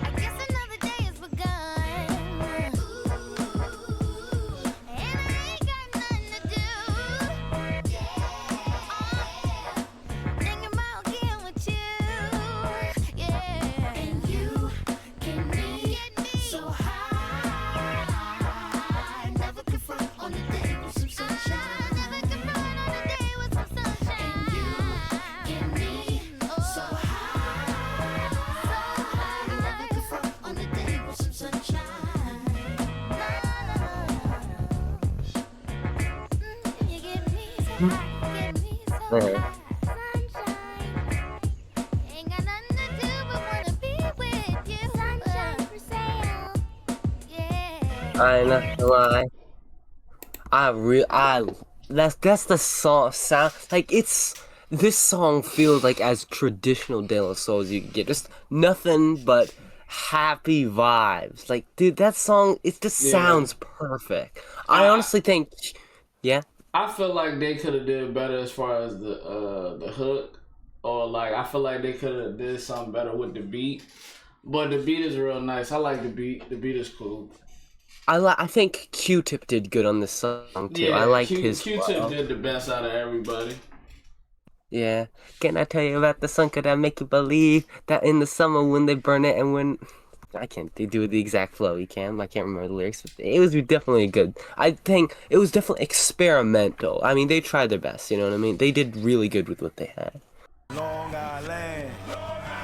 Speaker 14: I guess another day has begun. And I ain't got nothing to do. Thinking about getting with you. Yeah. And you can be so high, never confront on the day with some sunshine. Never confront on the day with some sunshine. And you can be so high, never confront on the day with some sunshine. You get me so high, get me so high. Ain't got nothing to do but wanna be with you. Sunshine for sale. Yeah.
Speaker 3: I'm not gonna lie. That's the song sound. Like this song feels like as traditional De La Soul as you can get. Just nothing but happy vibes. Like, dude, that song, it just sounds perfect. I honestly think, yeah.
Speaker 4: I feel like they could have did better as far as the hook, or like I feel like they could have did something better with the beat. But the beat is real nice. I like the beat. The beat is cool.
Speaker 3: I think Q-Tip did good on this song too.
Speaker 4: Yeah,
Speaker 3: I liked his
Speaker 4: Q-Tip
Speaker 3: flow.
Speaker 4: did the best out of everybody.
Speaker 3: Yeah. Can I tell you about the song? Could I make you believe that in the summer when they burn it and when I can't do the exact flow. I can't remember the lyrics, but it was definitely good. I think it was definitely experimental. I mean, they tried their best. You know what I mean? They did really good with what they had.
Speaker 19: Long Island.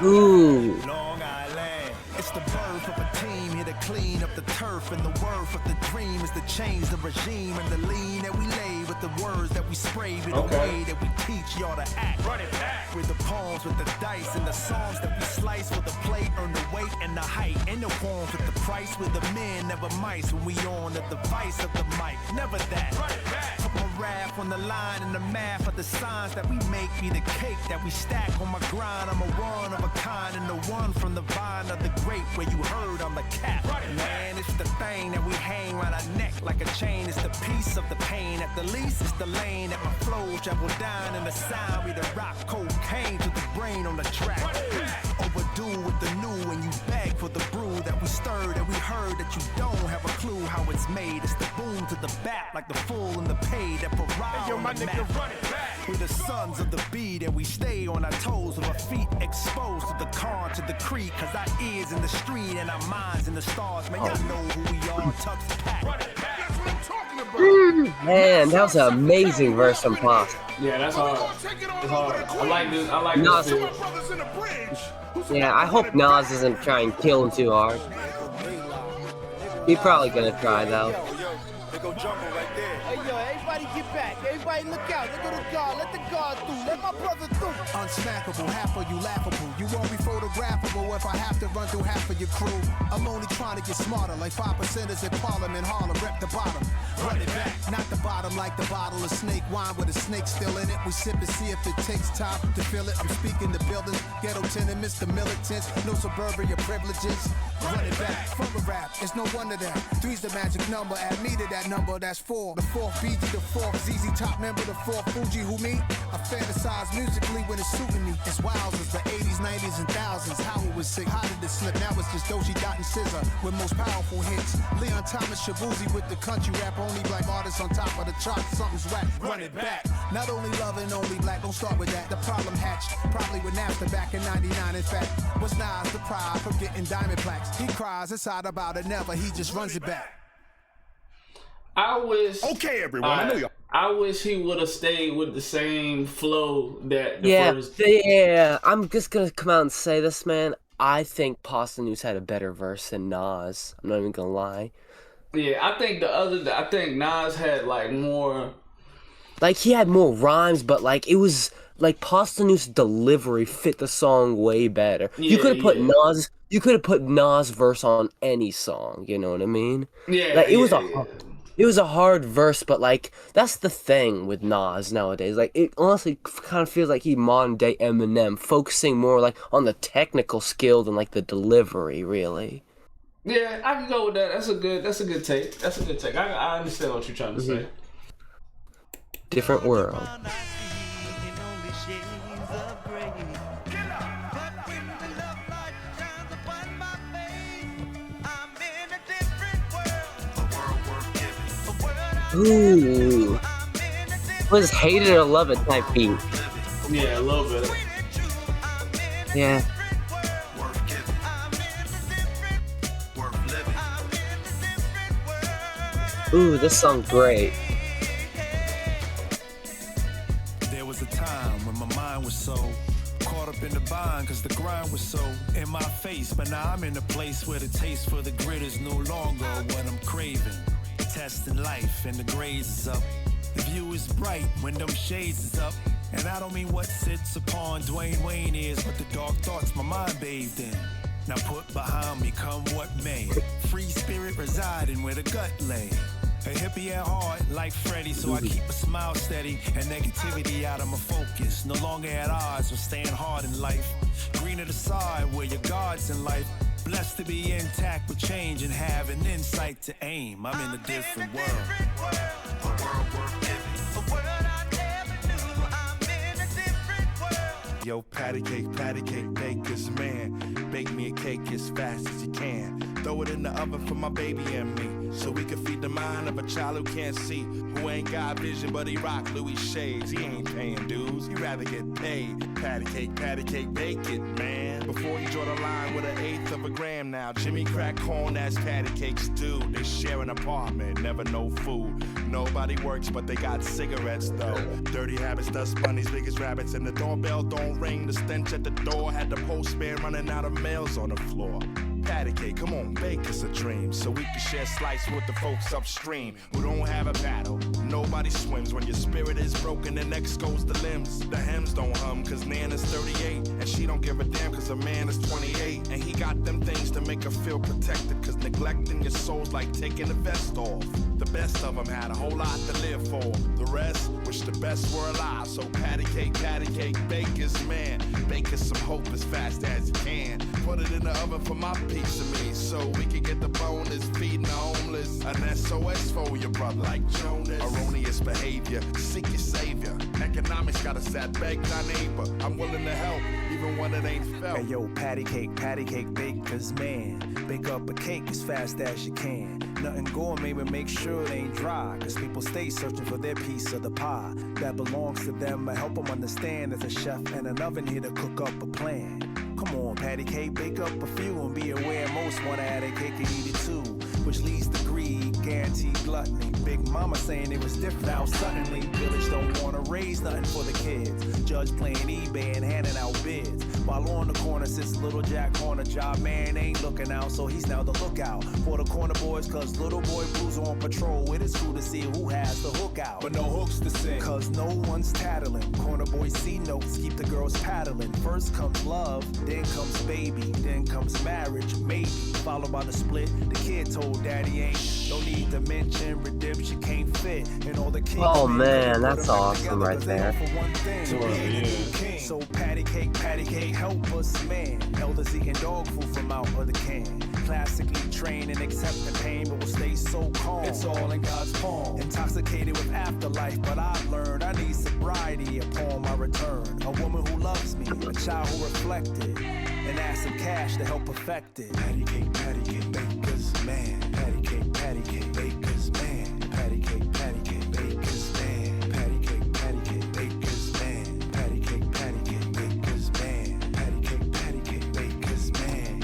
Speaker 3: Ooh.
Speaker 19: Long Island. It's the birth of a team here to clean up the turf, and the worth of the dream is to change the regime and the lean that we lay with the words that we spray with the way that we teach y'all to act. Run it back with the poems, with the dice, and the songs that we slice with the plate, earn the weight and the height, and the forms with the price with the men, never mice when we on the device of the mic. Never that. Run it back. Put my rap on the line and the math of the signs that we make be the cake that we stack on my grind. I'm a one of a kind and the one from the vine of the grape where you heard I'm the cap. Man, it's the thing that we hang around our neck like a chain. It's the piece of the pain. At the least, it's the lane that my flow travel down, and the sound we the rock cocaine to the brain on the track. Overdue with the new, and you beg for the brew that we stirred and we heard that you don't have a clue how it's made. It's the boom to the bat like the full and the paid that pariah on the map. We're the sons of the beat, and we stay on our toes with our feet exposed to the car, to the creek, cause our ears in the street and our minds in the stars. Man, y'all know who we are, Tux Pack.
Speaker 3: Man, that was an amazing verse from Pasta.
Speaker 4: Yeah, that's hard. It's hard. I like this. I like
Speaker 3: Nas.
Speaker 4: this.
Speaker 3: Yeah, I hope Nas doesn't try and kill him too hard. He's probably gonna try though.
Speaker 19: They go jungle right there. Hey yo, everybody get back. Everybody look out. They go to guard. Let the guard through. Let my brother through. Unsmackable, half of you laughable. You won't be photographable if I have to run through half of your crew. I'm only trying to get smarter, like 5%ers in Parliament Harlem. Rep the bottom, run it back. Not the bottom like the bottle of snake wine with a snake still in it. We sip and see if it takes time to fill it. I'm speaking to buildings, ghetto tenements, the militants. No suburbia privileges. Run it back from a rap. It's no wonder that 3's the magic number. Add me to that number, that's 4. The 4th BG, the 4th ZZ Top member, the 4th Fuji. Who me? I fantasize musically when it's suiting me. It's wowzers, the 80s, 90s, and thousands. How it was sick, how did it slip? Now it's just Doji Dot and Scissor with most powerful hits. Leon Thomas, Shabuzi with the country rap. Only black artists on top of the chart. Something's whack. Run it back. Not only loving, only black. Don't start with that. The problem hatched probably with NAFTA back in '99. In fact, was Nas the pride for getting diamond plaques? He cries inside about it. Never. He just runs it back.
Speaker 4: I wish.
Speaker 5: Okay, everyone. I know y'all.
Speaker 4: I wish he would have stayed with the same flow that the first.
Speaker 3: Yeah. I'm just gonna come out and say this, man. I think Pasta News had a better verse than Nas. I'm not even gonna lie.
Speaker 4: Yeah, I think Nas had like more.
Speaker 3: Like he had more rhymes, but like it was like Pasta News' delivery fit the song way better.
Speaker 4: Yeah,
Speaker 3: you could have put Nas. You could have put Nas verse on any song. You know what I mean?
Speaker 4: Yeah.
Speaker 3: Like it was a hard verse, but like that's the thing with Nas nowadays. Like it honestly kind of feels like he modern day Eminem, focusing more like on the technical skill than like the delivery, really.
Speaker 4: Yeah, I can go with that. That's a good take. That's a good take. I understand what you're trying to say.
Speaker 3: Different world. Ooh. Was hate it or love it type beat.
Speaker 4: Yeah, a little bit.
Speaker 3: Yeah. Ooh, this song's great.
Speaker 1: There was a time when my mind was so caught up in the bind, cause the grind was so in my face. But now I'm in a place where the taste for the grit is no longer what I'm craving. Testing life and the grades is up. The view is bright when them shades is up. And I don't mean what sits upon Dwayne Wayne is, but the dark thoughts my mind bathed in. Now put behind me, come what may. Free spirit residing where the gut lay. A hippie at heart like Freddie, so I keep a smile steady and negativity out of my focus. No longer at odds with staying hard in life. Greener the side where your God's in life. Blessed to be intact with change and have an insight to aim. I'm in a different world. A world worth living. A world I never knew. I'm in a different world.
Speaker 13: Yo, patty cake, baker's man. Bake me a cake as fast as you can. Throw it in the oven for my baby and me, so we can feed the mind of a child who can't see, who ain't got vision but he rock Louis shades. He ain't paying dues, he rather get paid. Patty cake, bake it, man. Before you draw the line with 1/8 of a gram now. Jimmy crack corn, that's patty cake stew. They share an apartment, never no food. Nobody works but they got cigarettes though. Dirty habits, dust bunnies, big as rabbits, and the doorbell don't ring. The stench at the door had the postman running out of mails on the floor. Patty cake, come on, bake us a dream, so we can share slice with the folks upstream who don't have a paddle. Nobody swims when your spirit is broken, the next goes the limbs. The hems don't hum cause Nana's 38, and she don't give a damn cause a man is 28. And he got them things to make her feel protected, cause neglecting your soul's like taking the vest off. The best of them had a whole lot to live for. The rest wish the best were alive. So patty cake, baker's man. Bake us some hope as fast as you can. Put it in the oven for my piece of me, so we can get the bonus, feeding the homeless. An SOS for your brother, like Jonas. Erroneous behavior, seek your savior. Economics got us at beg thy neighbor. I'm willing to help, even when it ain't felt.
Speaker 19: Hey yo, patty cake, baker's man. Bake up a cake as fast as you can. Nothing gourmet, but make sure it ain't dry, cause people stay searching for their piece of the pie that belongs to them. I help them understand there's a chef and an oven here to cook up a plan. Come on, patty cake, bake up a few and be aware most wanna add a cake and eat it too. which leads to greed, guaranteed gluttony. Big mama saying it was different now suddenly. Village don't wanna raise nothing for the kids. Judge playing eBay and handing out bids. While on the corner sits little Jack Horner. Job man ain't looking out, so he's now the lookout for the corner boys, cause little boy Blue's on patrol with his crew to see who has the hook out. But no hooks to sing, cause no one's tattling. Corner boys see notes, keep the girls paddling. First comes love, then comes baby, then comes marriage, maybe, followed by the split. The kid told daddy ain't no need to mention redemption can't fit. And all the kids
Speaker 3: oh man, that's awesome right there.
Speaker 19: So patty cake, help us, man. Elders eating dog food from out of the can. Classically trained and accepting pain, but will stay so calm. It's all in God's palm. Intoxicated with afterlife, but I've learned I need sobriety upon my return. A woman who loves me, a child who reflected, and ask some cash to help perfect it. Patty cake, baker's man. Patty cake, baker's man. Patty cake, baker's man. Patty cake, baker's man. Patty cake, baker's man. Patty cake, baker's man. Patty cake, baker's man.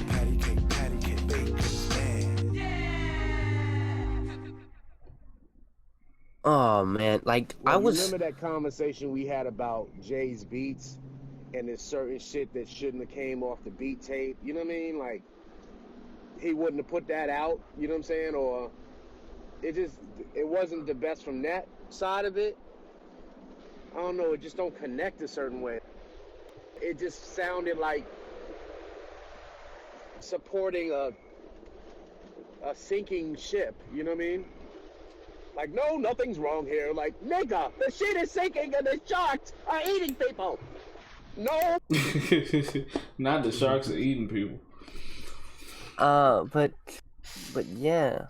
Speaker 3: Oh man, like
Speaker 21: well,
Speaker 3: I was.
Speaker 21: Remember that conversation we had about Jay's beats, and there's certain shit that shouldn't have came off the beat tape. You know what I mean? Like he wouldn't have put that out. You know what I'm saying? Or it wasn't the best from that side of it. I don't know. It just don't connect a certain way. It just sounded like supporting a sinking ship. You know what I mean? Like, no, nothing's wrong here. Like, nigga, the shit is sinking and the sharks are eating people. No.
Speaker 4: Not the sharks are eating people.
Speaker 3: But yeah.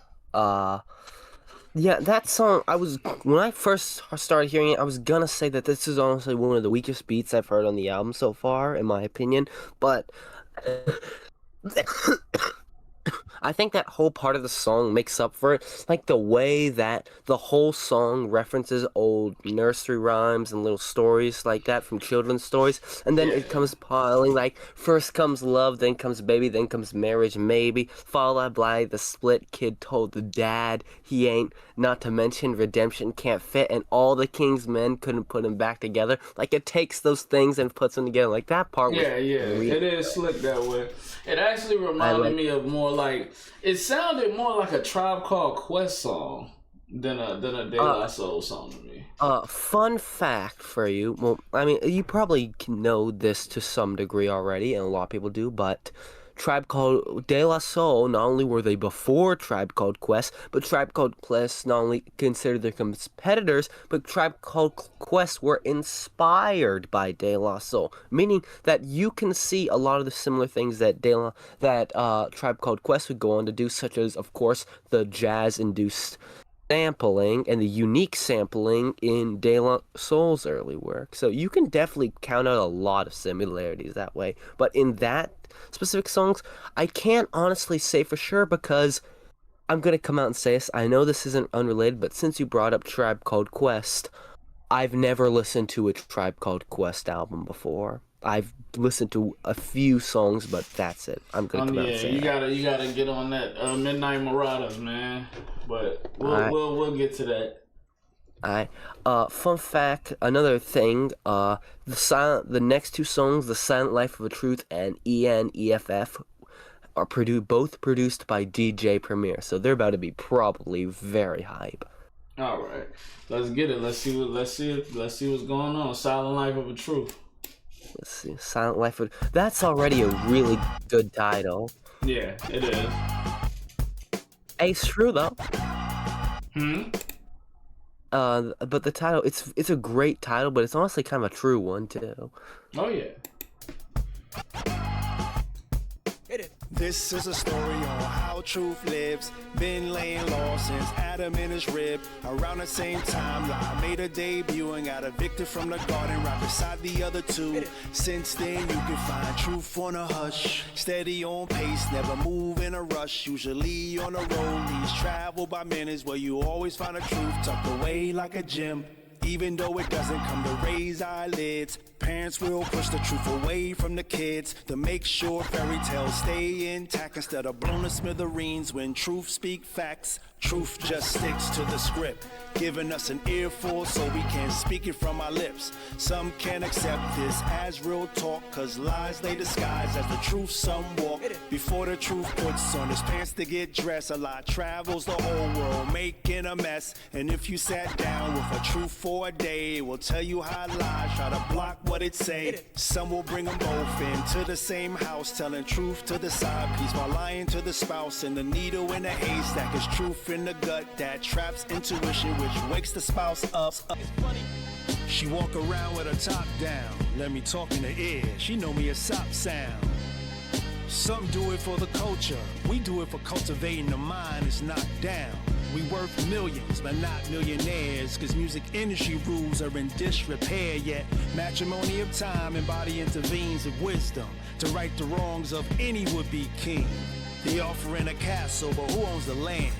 Speaker 3: Yeah, that song, when I first started hearing it, I was gonna say that this is honestly one of the weakest beats I've heard on the album so far, in my opinion, but I think that whole part of the song makes up for it. Like the way that the whole song references old nursery rhymes and little stories like that from children's stories. And then it comes piling, like, first comes love, then comes baby, then comes marriage, maybe. Followed by the split kid told the dad he ain't, not to mention redemption can't fit, and all the king's men couldn't put him back together. Like, it takes those things and puts them together. Like, that part was really
Speaker 4: it is slick that way. It actually reminded me of more like, it sounded more like a Tribe Called Quest song than a De La Soul song to me.
Speaker 3: Fun fact for you. Well, I mean, you probably know this to some degree already, and a lot of people do, but Tribe Called De La Soul, not only were they before Tribe Called Quest, but Tribe Called Quest not only considered their competitors, but Tribe Called Quest were inspired by De La Soul, meaning that you can see a lot of the similar things that Tribe Called Quest would go on to do, such as, of course, the jazz-induced sampling and the unique sampling in De La Soul's early work. So you can definitely count out a lot of similarities that way. But in that specific songs, I can't honestly say for sure, because I'm going to come out and say this. I know this isn't unrelated, but since you brought up Tribe Called Quest, I've never listened to a Tribe Called Quest album before. I've listened to a few songs, but that's it. I'm gonna come out and say
Speaker 4: you gotta get on that Midnight Marauders, man. But we'll get to that.
Speaker 3: Alright. Fun fact, another thing, the next two songs, The Silent Life of a Truth and ENEFF, are both produced by DJ Premier, so they're about to be probably very hype.
Speaker 4: All right, let's get it. Let's see what's going on. Silent Life of a Truth.
Speaker 3: Let's see, Silent Life of... That's already a really good title.
Speaker 4: Yeah, it is.
Speaker 3: Hey, it's true though. But the title, it's a great title, but it's honestly kind of a true one too.
Speaker 4: Oh yeah.
Speaker 19: This is a story on how truth lives. Been laying low since Adam in his rib. Around the same time, I made a debut and got evicted from the garden right beside the other two. Since then, you can find truth on a hush. Steady on pace, never move in a rush. Usually on the road, these travel by minutes where you always find the truth tucked away like a gem.
Speaker 1: Even though it doesn't come to raise eyelids, parents will push the truth away from the kids to make sure fairy tales stay intact instead of blown to smithereens. When truth speak facts, truth just sticks to the script, giving us an earful so we can speak it from our lips. Some can't accept this as real talk, cause lies lay disguised as the truth some walk. Before the truth puts on his pants to get dressed, a lie travels the whole world making a mess. And if you sat down with a truth for a day, it will tell you how lies try to block what it say. Some will bring them both into the same house, telling truth to the side piece while lying to the spouse. And the needle in the haystack is truth in the gut that traps intuition, which wakes the spouse up. She walk around with her top down, let me talk in her ear, she know me a sop sound. Some do it for the culture, we do it for cultivating the mind is knocked down. We worth millions, but not millionaires, cause music industry rules are in disrepair. Yet matrimony of time and body intervenes with wisdom to right the wrongs of any would-be king. They offering a castle, but who owns the land?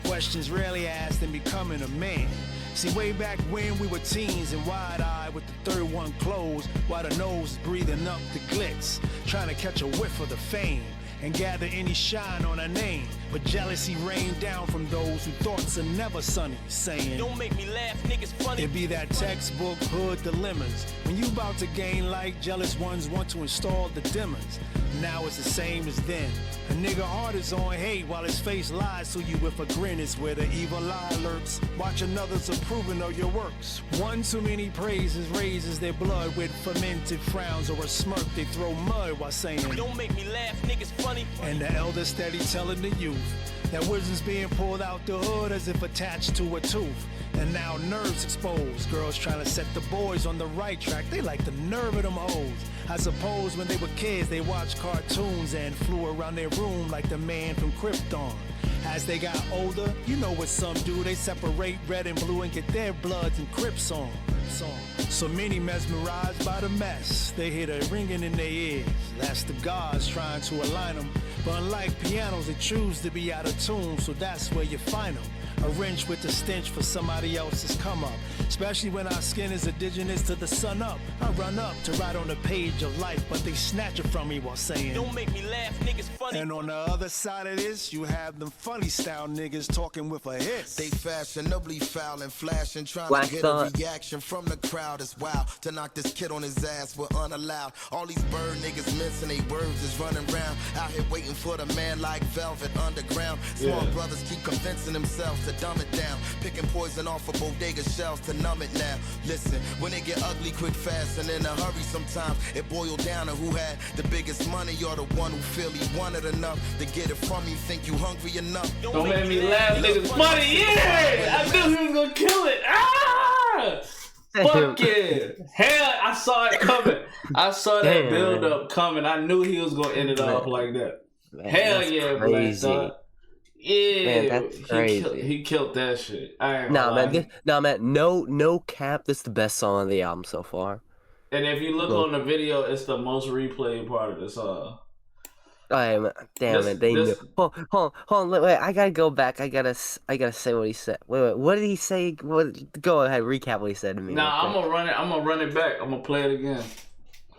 Speaker 1: Questions rarely asked in becoming a man. See, way back when we were teens and wide-eyed with the third one closed, while the nose is breathing up the glitz, trying to catch a whiff of the fame and gather any shine on her name. But jealousy rained down from those whose thoughts are never sunny, saying, don't make me laugh, niggas funny. It be that textbook hood dilemmas. When you about to gain light, jealous ones want to install the dimmers. Now it's the same as then. A nigga heart is on hate while his face lies to you with a grin. Is where the evil eye lurks. Watching others approving of your works. One too many praises raises their blood with fermented frowns, or a smirk they throw mud while saying, don't make me laugh, niggas funny. And the elder steady telling the youth that wisdom's being pulled out the hood as if attached to a tooth. And now nerves exposed. Girls trying to set the boys on the right track. They like the nerve of them hoes. I suppose when they were kids they watched cartoons and flew around their room like the man from Krypton. As they got older, you know what some do. They separate red and blue and get their bloods and Crips on. So many mesmerized by the mess. They hear the ringing in their ears. That's the gods trying to align them. But unlike pianos, they choose to be out of tune. So that's where you find them. A wrench with the stench for somebody else's come up. Especially when our skin is indigenous to the sun up. I run up to write on the page of life, but they snatch it from me while saying, don't make me laugh, niggas funny. And on the other side of this, you have them funny style niggas talking with a hiss.
Speaker 2: They fashionably foul and flashing, trying to get a reaction from the crowd. It's wild to knock this kid on his ass with unallowed. All these bird niggas missing they words is running round. Out here waiting for the man like Velvet Underground. Small brothers keep convincing themselves to dumb it down, picking poison off of bodega shelves to numb it now. Listen, when it get ugly quick fast and in a hurry sometimes, it boiled down to who had the biggest money or the one who feel he wanted enough to get it from you. Think you hungry enough?
Speaker 4: Don't make me laugh, niggas funny. Yeah, I knew he was gonna kill it. Ah, fuck yeah. Hell, I saw it coming. I saw that build up coming. I knew he was gonna end it off like that. Man, hell yeah, crazy. Black Thought. Yeah,
Speaker 3: man, that's crazy.
Speaker 4: He killed that shit.
Speaker 3: No cap. This is the best song on the album so far.
Speaker 4: And if you look on the video, it's the most replayed part of the song.
Speaker 3: Damn it! They knew. Hold on. Wait, I gotta go back. I gotta say what he said. Wait. What did he say? Go ahead. Recap what he said to me.
Speaker 4: Nah, I'm gonna run it. I'm gonna run it back. I'm gonna play it again.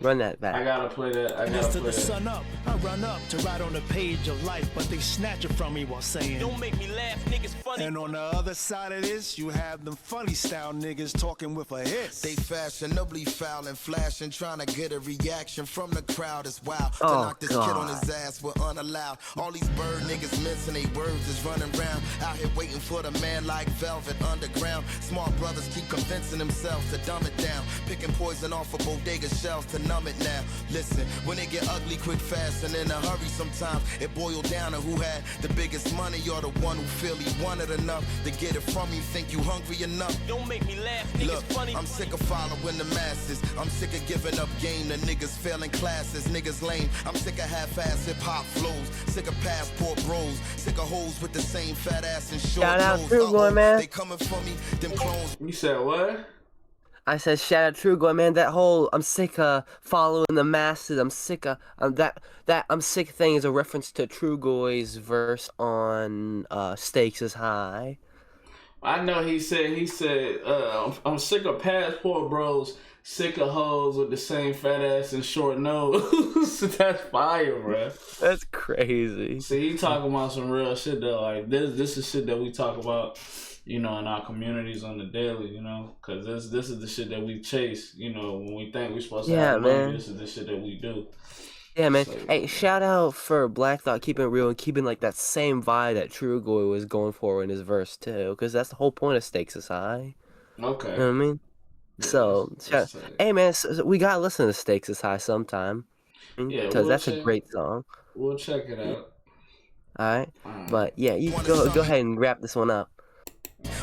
Speaker 3: Run that back.
Speaker 4: I gotta play that.
Speaker 1: To the sun up, I run up to write on the page of life, but they snatch it from me while saying, don't make me laugh, niggas funny. And on the other side of this, you have them funny style niggas talking with a hiss.
Speaker 2: They fashionably foul and flashing, trying to get a reaction from the crowd. It's wild to knock this kid on his ass with unallowed. All these bird niggas missing they words is running round. Out here waiting for the man like Velvet Underground. Small brothers keep convincing themselves to dumb it down, picking poison off of bodega shelves to numb it now. Listen, when it get ugly quick fast and in a hurry sometimes, it boiled down to who had the biggest money or the one who feel he wanted enough to get it from you. Think you hungry enough? Don't make me laugh, niggas. Look, funny. I'm sick of following the masses. I'm sick of giving up game to niggas failing classes. Niggas lame. I'm sick of half-ass hip-hop flows. Sick of passport bros. Sick of hoes with the same fat ass and short nose.
Speaker 3: Man.
Speaker 2: They coming for me, them clones.
Speaker 4: You said what?
Speaker 3: I said, shout out Trugoy, man. That whole I'm sick of following the masses. I'm sick of that I'm sick thing is a reference to Trugoy's verse on Stakes is High.
Speaker 4: I know he said, I'm sick of passport bros, sick of hoes with the same fat ass and short nose. That's fire, bro.
Speaker 3: That's crazy.
Speaker 4: See, he talking about some real shit though. Like this is shit that we talk about, you know, in our communities on the daily, you know, because this is the shit that we chase, you know, when we think we're supposed to have money, this is the shit that we do.
Speaker 3: Yeah, man. So, hey, shout out for Black Thought keeping it real and keeping like that same vibe that Trugoy was going for in his verse too, because that's the whole point of Stakes is High.
Speaker 4: Okay.
Speaker 3: You know what I mean? Yeah, so, hey man, so we gotta listen to Stakes is High sometime.
Speaker 4: Yeah,
Speaker 3: because that's a great song.
Speaker 4: We'll check it out.
Speaker 3: All right, but yeah, you go ahead and wrap this one up.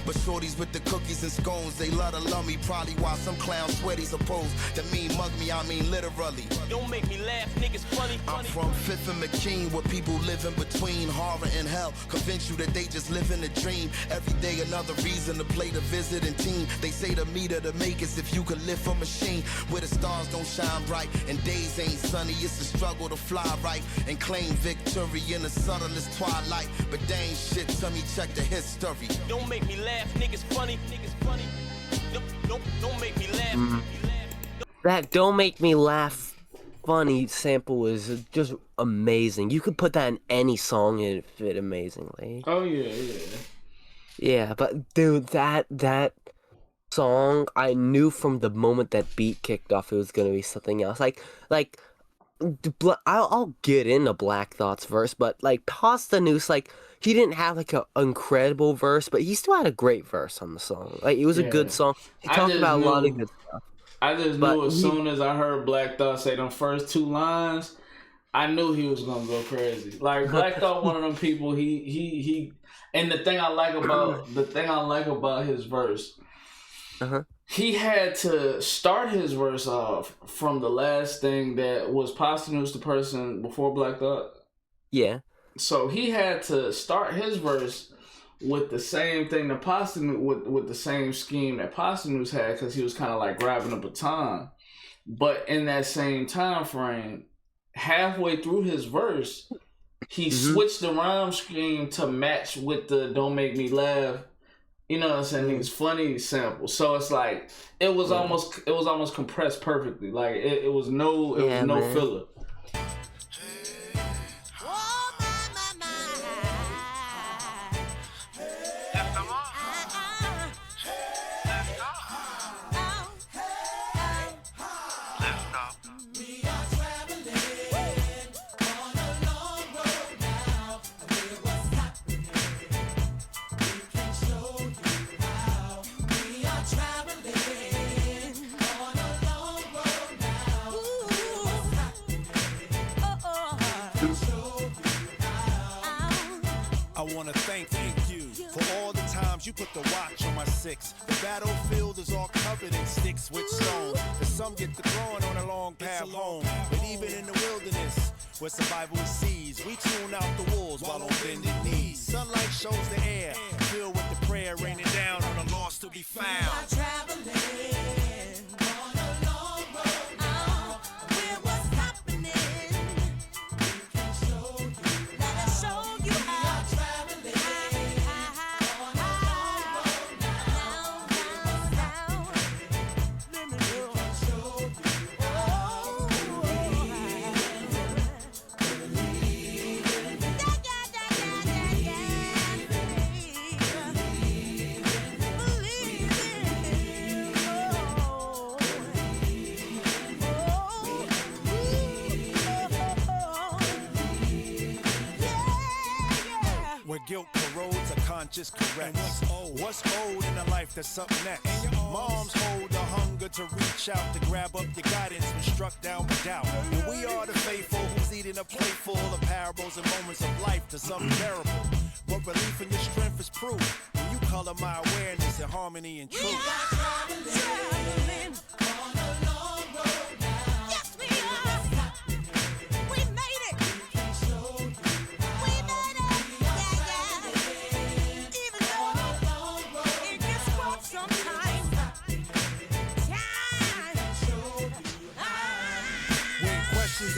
Speaker 2: But shorties with the cookies and scones, they love to love me. Probably while some clowns sweaty supposed to mean mug me, I mean literally.
Speaker 10: Don't make me laugh, niggas funny.
Speaker 2: I'm from 5th and McKean, where people live in between horror and hell. Convince you that they just live in a dream. Every day another reason to play the visiting team. They say the meat of the makers if you could lift a machine. Where the stars don't shine bright and days ain't sunny. It's a struggle to fly right and claim victory in the subtlest twilight. But they ain't shit, tell me check the history.
Speaker 10: Don't make me laugh, niggas funny. Don't make me laugh.
Speaker 3: That "Don't Make Me Laugh" funny sample is just amazing. You could put that in any song and it fit amazingly.
Speaker 4: Oh yeah.
Speaker 3: Yeah, but dude, that song, I knew from the moment that beat kicked off it was gonna be something else. Like I'll get into Black Thought's verse, but like Pasta Noose, like he didn't have like an incredible verse, but he still had a great verse on the song. Like it was a good song. He talked about a lot of good stuff.
Speaker 4: I just knew as soon as I heard Black Thought say them first two lines, I knew he was gonna go crazy. Like Black Thought, one of them people. He and the thing I like about his verse, he had to start his verse off from the last thing that was Pasta Noose, the person before Black Thought.
Speaker 3: Yeah.
Speaker 4: So he had to start his verse with the same thing that Pasta Noose, with the same scheme that Pasta Noose had, because he was kind of like grabbing a baton. But in that same time frame, halfway through his verse, he switched the rhyme scheme to match with the "Don't Make Me Laugh." You know what I'm saying? It's funny sample. So it's like it was almost compressed perfectly. Like it was no filler.
Speaker 19: You put the watch on my 6. The battlefield is all covered in sticks with stones. And some get the throwing on a long path home. But even in the wilderness, where survival is seized, we tune out the wolves while on bended knees. Sunlight shows the air, filled with the prayer raining down on the lost to be found. We are traveling. Guilt corrodes a conscious caress. What's old in a life that's up next? Moms hold the hunger to reach out to grab up your guidance when struck down with doubt. And we are the faithful who's eating a plate full of parables and moments of life to something terrible. But belief in your strength is proof when you color my awareness in harmony and truth. Traveling on a long road now. Yes, we are. We made it.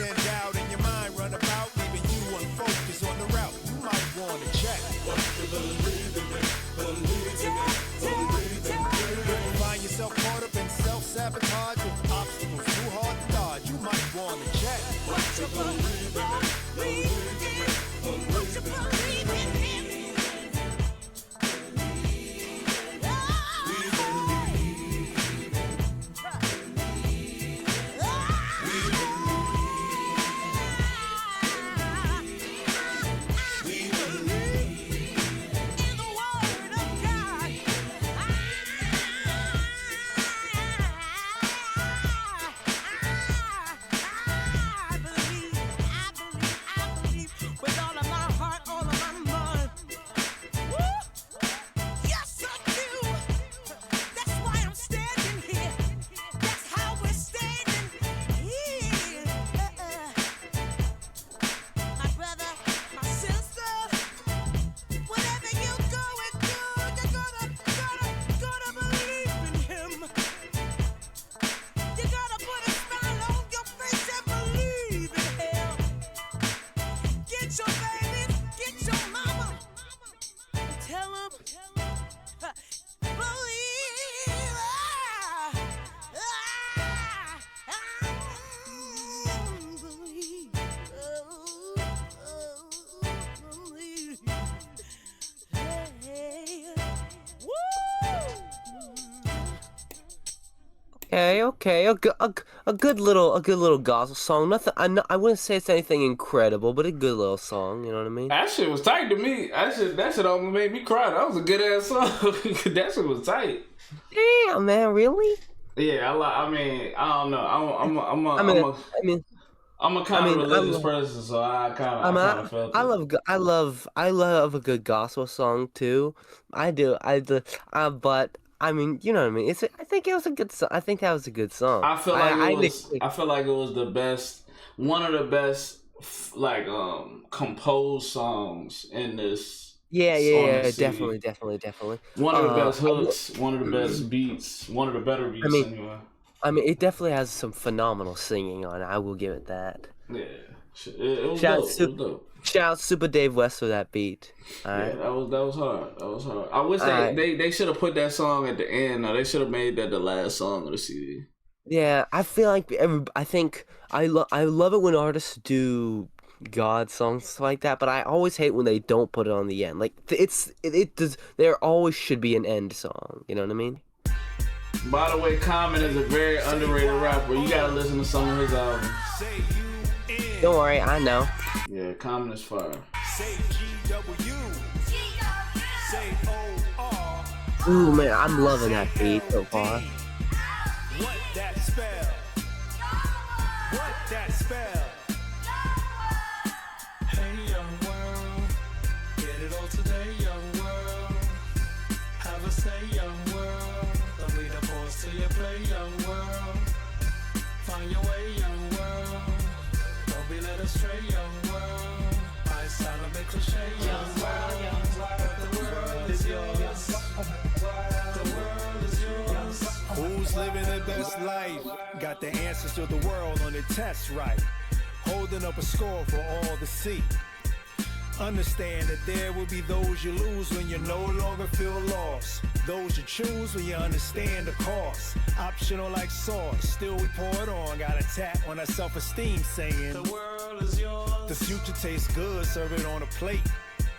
Speaker 19: And doubt in your mind run about, leaving you unfocused on the route. You might want to check. Believe in it, believe in it.
Speaker 3: Okay. A good little gospel song. Nothing. I wouldn't say it's anything incredible, but a good little song. You know what I mean?
Speaker 4: That shit was tight to me. That shit almost made me cry. That was a good ass song. That shit was tight.
Speaker 3: Damn, man, really?
Speaker 4: Yeah, I mean, I don't know. I'm a kind of religious person, so I kind of felt it.
Speaker 3: I love a good gospel song too. I do. But I mean, you know what I mean. I think it was a good song. I think that was a good song.
Speaker 4: I feel like it was the best, one of the best, like composed songs in this.
Speaker 3: Yeah, definitely.
Speaker 4: One of the best hooks, one of the best beats, one of the better beats anyway.
Speaker 3: I mean, it definitely has some phenomenal singing on it. I will give it that.
Speaker 4: Yeah, it was dope.
Speaker 3: Shout out Super Dave West for that beat. All right.
Speaker 4: Yeah, that was hard. I wish they should have put that song at the end. Or they should have made that the last song of the CD.
Speaker 3: Yeah, I feel like I love it when artists do God songs like that, but I always hate when they don't put it on the end. Like it does. There always should be an end song. You know what I mean?
Speaker 4: By the way, Common is a very underrated rapper. You gotta listen to some of his albums.
Speaker 3: Don't worry, I know.
Speaker 4: Yeah, Common is fire.
Speaker 3: Ooh, man, I'm loving that beat so far.
Speaker 19: What that spell? What that spell? Hey, young world, get it all today, young world. Have a say, young world. Don't be the boss till you play, young world. Find your way, young world. Don't be led astray, young world. I sound a bit cliche, young world. The world is yours. The world is yours. Who's living their best life? Got the answers to the world on the test right. Holding up a score for all to see. Understand that there will be those you lose when you no longer feel lost. Those you choose when you understand the cost. Optional like sauce, still we pour it on. Got a tap on our self-esteem saying the world is yours. The future tastes good, serve it on a plate.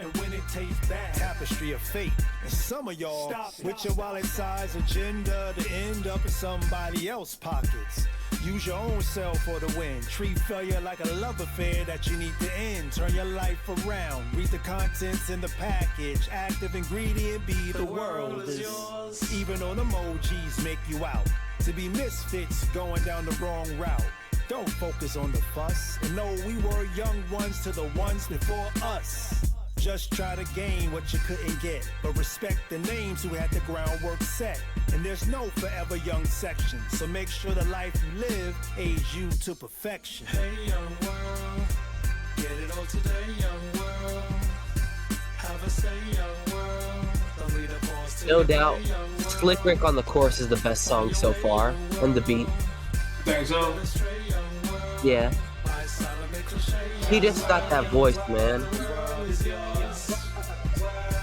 Speaker 19: And when it tastes bad, tapestry of fate. And some of y'all with your wallet size agenda to end up in somebody else's pockets. Use your own self for the win. Treat failure like a love affair that you need to end. Turn your life around. Read the contents in the package. Active ingredient be the world is yours. Even on emojis make you out. To be misfits going down the wrong route. Don't focus on the fuss. And know we were young ones to the ones before us. Just try to gain what you couldn't get, but respect the names who had the groundwork set. And there's no forever young section, so make sure the life you live age you to perfection. Hey, young world, get it all today, young world. Have a say, young world. Don't be the boss.
Speaker 3: No doubt, Slick Rick on the chorus is the best song so far, and the beat.
Speaker 4: Think so?
Speaker 3: Yeah. He just got that voice, man.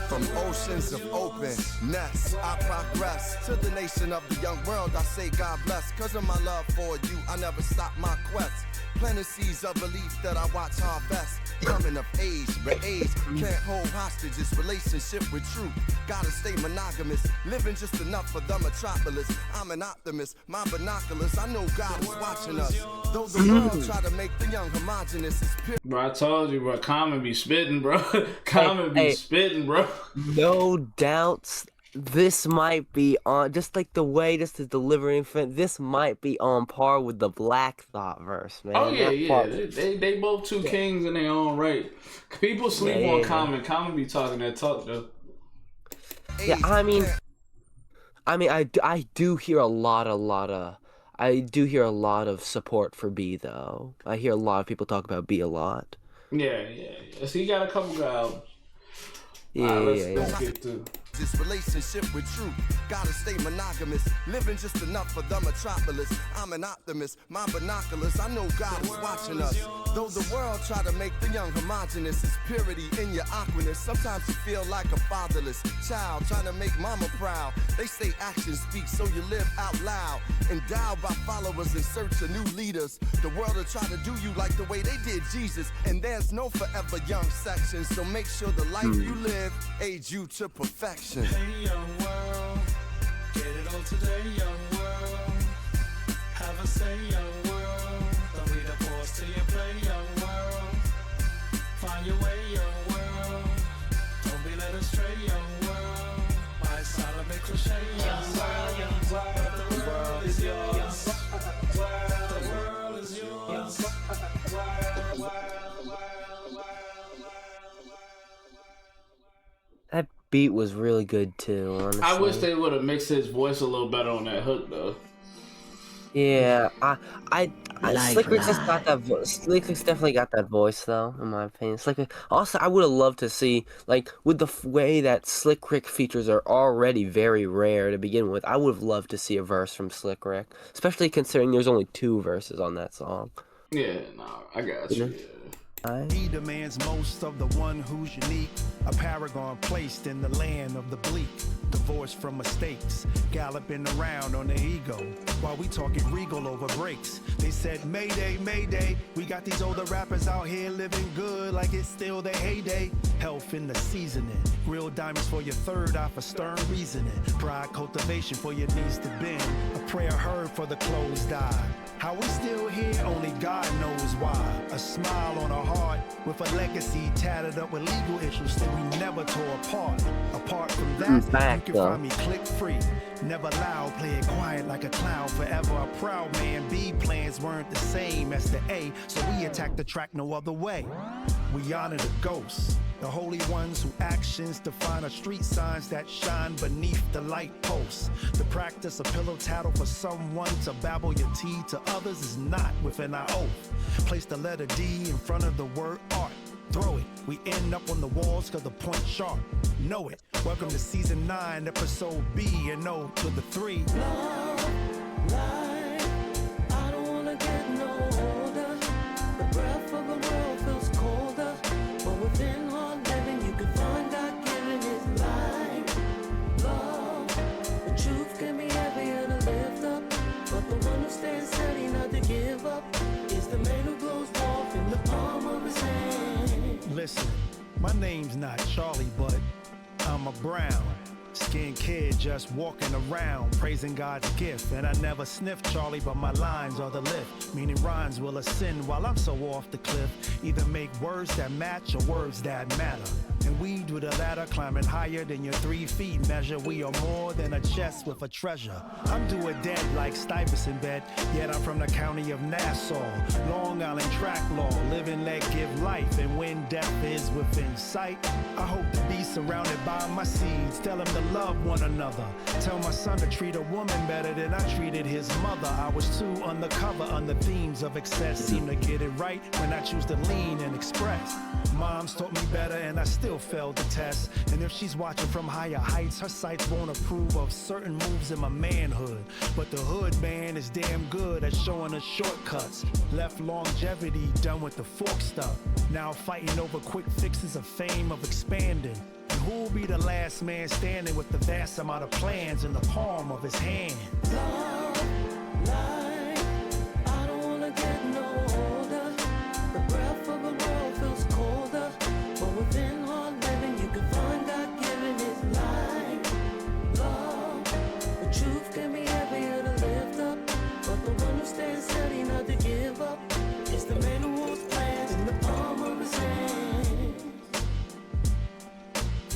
Speaker 2: From oceans of openness, I progress to the nation of the young world. I say God bless, cause of my love for you, I never stop my quest. Planting seeds of belief that I watch harvest. Coming of age, but age can't hold hostage. It's relationship with truth. Gotta stay monogamous. Living just enough for the metropolis. I'm an optimist, my binoculars. I know God is watching us. Though the world try to make the young homogenous.
Speaker 4: Bro, I told you, bro. Common be spitting, bro. Common be spitting, bro.
Speaker 3: No doubts. This might be on, just like the way this is delivering, this might be on par with the Black Thought verse, man.
Speaker 4: Oh, yeah. They both two kings in their own right. People sleep on Common. Common be talking that talk, though.
Speaker 3: Yeah, I mean, I do hear a lot of support for B, though. I hear a lot of people talk about B a lot.
Speaker 4: Yeah. So you got a couple guys. Let's get to
Speaker 2: this relationship with truth. Gotta stay monogamous. Living just enough for the metropolis. I'm an optimist, my binoculars. I know God is watching us. Though the world try to make the young homogenous, it's purity in your awkwardness. Sometimes you feel like a fatherless child trying to make mama proud. They say actions speak, so you live out loud. Endowed by followers in search of new leaders. The world will try to do you like the way they did Jesus. And there's no forever young section, so make sure the life you live age you to perfection.
Speaker 19: Hey, young world, get it all today, young world.
Speaker 1: never say, young world. Don't be the force till you play, young world. Find your way, young world. Don't be led astray, young world. By Solomon cliche, young world. The world is yours. The world is yours.
Speaker 3: That beat was really good too, honestly.
Speaker 4: I wish they would have mixed his voice a little better on that hook though.
Speaker 3: Yeah, Slick Rick's just got that voice. Slick Rick's definitely got that voice, though, in my opinion. Slick Rick. Also, I would have loved to see, like, with the way that Slick Rick features are already very rare to begin with, I would have loved to see a verse from Slick Rick, especially considering there's only 2 verses on that song.
Speaker 4: Yeah, I got you.
Speaker 19: He demands most of the one who's unique, a paragon placed in the land of the bleak, divorced from mistakes, galloping around on their ego, while we talking regal over breaks. They said, Mayday, Mayday, we got these older rappers out here living good like it's still their heyday. Health in the seasoning, real diamonds for your third eye for stern reasoning, pride cultivation for your knees to bend, a prayer heard for the closed eye. How we still here, only God knows why. A smile on our heart, with a legacy tattered up with legal issues that we never tore apart. Apart from that, you can find me click free. Never loud, play it quiet like a cloud. Forever a proud man. B plans weren't the same as the A, so we attacked the track no other way. We honor the ghosts, the holy ones whose actions define our street signs that shine beneath the light posts. The practice of pillow tattle for someone to babble your tea to others is not within our oath. Place the letter D in front of the word art. Throw it, we end up on the walls cause the point sharp. Know it. Welcome to season 9, episode B, and O to the 3.
Speaker 1: Love, life, I don't wanna get no older. The breath of the world feels colder, but within hard living you can find God given His life. Love, the truth can be heavier to lift up, but the one who stands steady not to give up is the man who blows off in the palm of his hand.
Speaker 19: Listen, my name's not Charlie, but I'm a brown skinned kid just walking around praising God's gift. And I never sniffed Charlie, but my lines are the lift, meaning rhymes will ascend while I'm so off the cliff. Either make words that match or words that matter, and we do the latter, climbing higher than your 3 feet measure. We are more than a chest with a treasure. I'm do it dead like Stuyvesant bed, yet I'm from the county of Nassau. Long Island track law, living let give life, and when death is within sight, I hope to be surrounded by my seeds. Tell them to love one another. Tell my son to treat a woman better than I treated his mother. I was too undercover under themes of excess. Seem to get it right when I choose to lean and express. Moms taught me better and I still failed the test. And if she's watching from higher heights, her sights won't approve of certain moves in my manhood. But the hood man is damn good at showing us shortcuts. Left longevity done with the fork stuff. Now fighting over quick fixes of fame of expanding. And who'll be the last man standing with the vast amount of plans in the palm of his hand?
Speaker 1: Love, life, I don't wanna get no older. The breath of the world feels colder, but within hard living you can find God given His life. Love, the truth can be heavier to lift up, but the one who stands steady not to give up is the man who holds plans in the palm of his hand.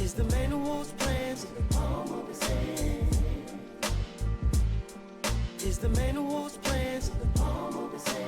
Speaker 1: Is the man who holds plans in the palm of his hand. Is the man who holds plans in the palm of his hand.